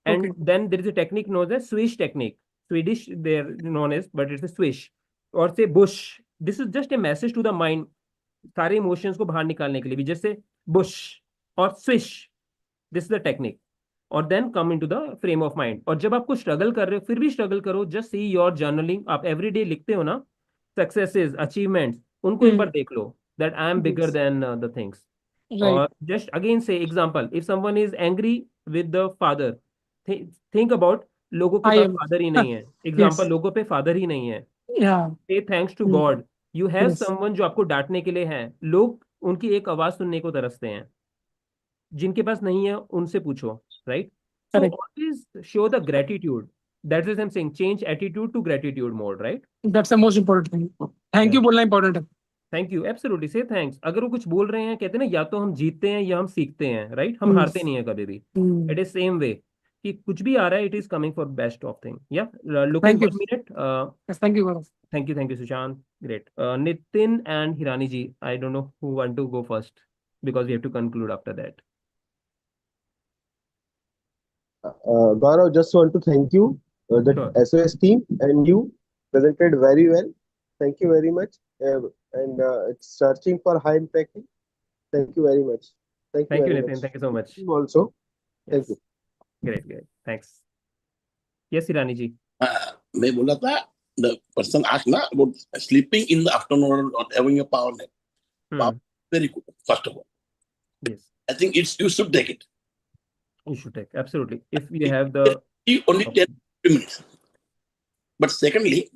S3: And then there is a technique known as swish technique. Swedish they're known as, but it's a swish. Or say bush. This is just a message to the mind. सारे emotions को बाहर निकालने के लिए भी, जैसे bush और swish. This is the technique. और then come into the frame of mind. और जब आपको struggle कर रहे हो, फिर भी struggle करो. Just see your journaling. आप everyday लिखते हो ना, successes, achievements, उनको एक बार देख लो. That I am bigger than the things. Or just again say example, if someone is angry with the father, think about लोगों के पास father ही नहीं है. Example, लोगों पे father ही नहीं है. Say thanks to God. You have someone जो आपको डांटने के लिए है. लोग उनकी एक आवाज सुनने को तरसते हैं. जिनके पास नहीं है उनसे पूछो, right? So always show the gratitude. That is I'm saying, change attitude to gratitude mode, right?
S13: That's the most important thing. Thank you बोलना important है.
S3: थैंक यू, एब्सोल्युटली, से थैंक्स. अगर वो कुछ बोल रहे हैं, कहते हैं ना, या तो हम जीतते हैं या हम सीखते हैं, राइट? हम हारते नहीं है कभी भी. इट इज सेम वे कि कुछ भी आ रहा है, it is coming for best of thing. Yeah looking 1 minute.
S13: Thank you Gaurav.
S3: Thank you Sushant. Great. Nitin and Hirani ji, I don't know who want to go first because we have to conclude after that.
S7: Gaurav, just want to thank you, the SOS team, and you presented very well. Thank you very much. And it's searching for high impact. Thank you very much.
S3: Thank you Nitin. Thank you so much.
S7: Also, thank you.
S3: Great. Thanks. Yes, Hirani ji.
S2: मैं बोला था, the person asked na about sleeping in the afternoon or having a power nap. Very good. First of all,
S3: yes,
S2: I think you should take it.
S3: You should take, absolutely, if you have the
S2: only 10 minutes. But secondly,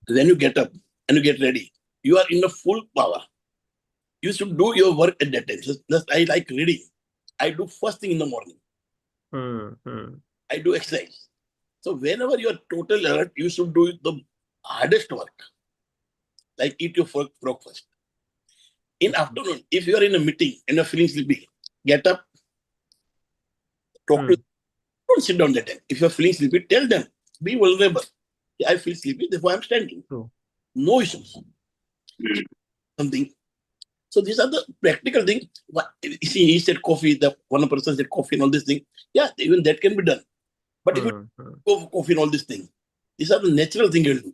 S2: when you get up and you get ready, you are in a full power. You should do your work at that time. Just I like reading. I do first thing in the morning. I do exercise. So whenever you are total alert, you should do the hardest work. Like eat your breakfast. In afternoon, if you are in a meeting and you're feeling sleepy, get up, talk to them. Don't sit down that time. If you're feeling sleepy, tell them. Be vulnerable. I feel sleepy, therefore I'm standing. No issues. Something. So these are the practical things. See, he said coffee, the one person said coffee and all this thing. Yeah, even that can be done. But if you go for coffee and all this thing, these are the natural things you'll do.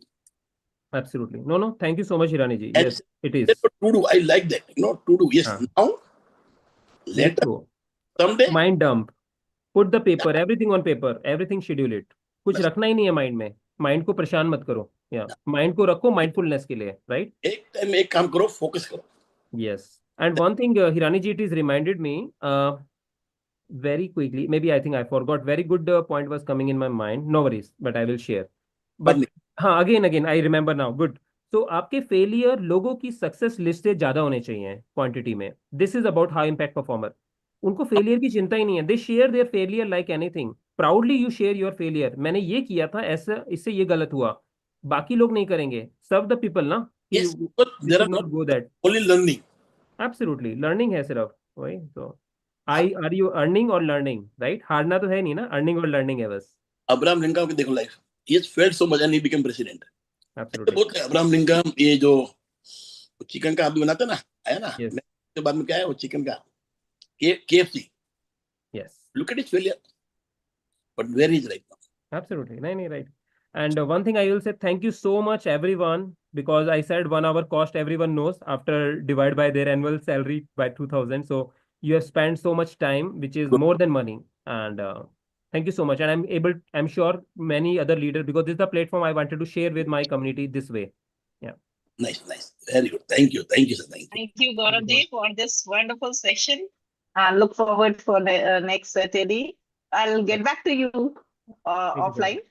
S3: Absolutely. No. Thank you so much, Hirani ji. Yes, it is.
S2: To do. I like that. To do. Yes. Now, later, someday.
S3: Mind dump. Put the paper, everything on paper, everything schedule it. कुछ रखना ही नहीं है mind में. Mind को परेशान मत करो. Mind को रखो माइंडफुलनेस के लिए, राइट?
S2: एक टाइम एक काम करो, फोकस करो.
S3: Yes. And one thing, Hirani ji, it is reminded me very quickly. Maybe I think I forgot. Very good point was coming in my mind. No worries, but I will share. But again, I remember now. Good. So आपके failure लोगों की success list से ज्यादा होने चाहिए quantity में. This is about high impact performer. उनको failure की चिंता ही नहीं है. They share their failure like anything. Proudly you share your failure. मैंने ये किया था, ऐसा, इससे ये गलत हुआ. बाकी लोग नहीं करेंगे. Serve the people ना.
S2: Yes, but there are
S3: not go that.
S2: Only learning.
S3: Absolutely, learning है सिर्फ. वही तो. Are you earning or learning, right? हारना तो है नहीं ना. Earning और learning है बस.
S2: Abraham Lincoln की देखो life. He has failed so much and he became president.
S3: Absolutely.
S2: बहुत है Abraham Lincoln, ये जो चिकन का आप बनाते ना, आया ना, के बाद में क्या है वो चिकन का KFC.
S3: Yes.
S2: Look at its failure. But where is right now?
S3: Absolutely. No, right. And one thing I will say, thank you so much, everyone, because I said 1 hour cost, everyone knows after divide by their annual salary by 2000. So you have spent so much time, which is more than money. And thank you so much. And I'm sure many other leaders, because this is the platform I wanted to share with my community this way. Yeah.
S2: Nice. Very good. Thank you, sir.
S1: Thank you, Gaurav, for this wonderful session. And look forward for the next Saturday. I'll get back to you offline.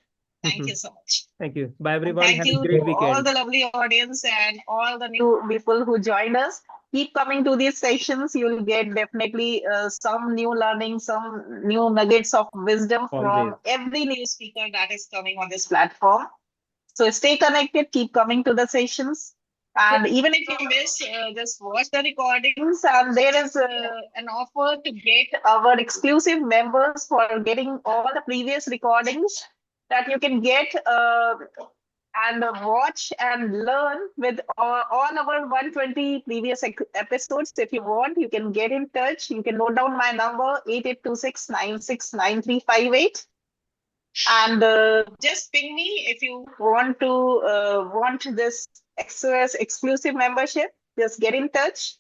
S1: Thank you so much.
S3: Thank you. Bye, everyone.
S1: Thank
S3: Have
S1: you
S3: a great
S1: to
S3: weekend.
S1: all the lovely audience and all the new people who joined us. Keep coming to these sessions. You'll get definitely some new learning, some new nuggets of wisdom from every new speaker that is coming on this platform. So stay connected, keep coming to the sessions. And even if you miss, just watch the recordings. And there is an offer to get our exclusive members for getting all the previous recordings that you can get and watch and learn with all our 120 previous episodes. If you want, you can get in touch. You can note down my number 8826969358. And just ping me if you want to want this XOS exclusive membership. Just get in touch.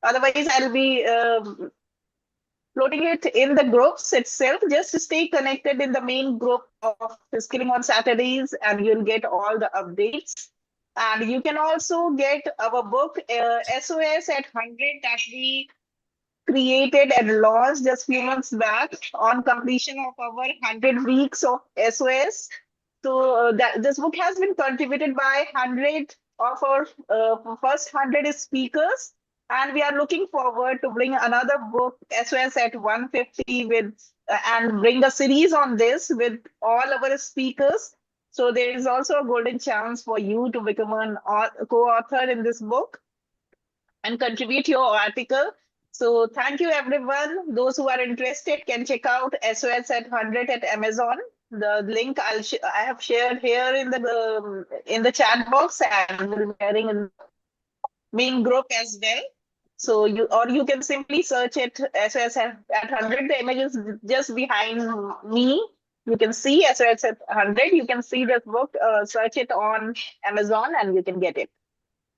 S1: Otherwise, I'll be floating it in the groups itself. Just to stay connected in the main group of Skilling on Saturdays, and you'll get all the updates. And you can also get our book SOS at 100 that we created and launched just few months back on completion of our 100 weeks of SOS. So that this book has been contributed by 100 of our first 100 speakers, and we are looking forward to bring another book SOS at 150 with and bring a series on this with all our speakers. So there is also a golden chance for you to become an co-author in this book and contribute your article. So thank you, everyone. Those who are interested can check out SOS at 100 at Amazon. The link I have shared here in the chat box, and will be sharing in main group as well. So you can simply search it SOS at 100. The image is just behind me. You can see SOS at 100. You can see this book. Search it on Amazon, and you can get it.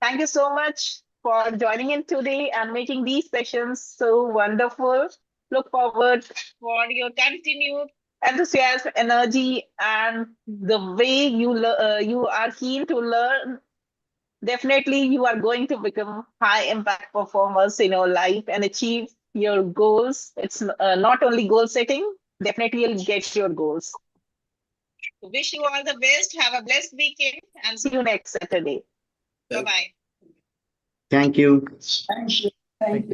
S1: Thank you so much for joining in today and making these sessions so wonderful. Look forward for your continued enthusiasm, energy, and the way you are keen to learn. Definitely, you are going to become high impact performers in your life and achieve your goals. It's not only goal setting, definitely you'll get your goals. Wish you all the best. Have a blessed weekend and see you next Saturday. Bye-bye.
S14: Thank you.
S3: Thank you.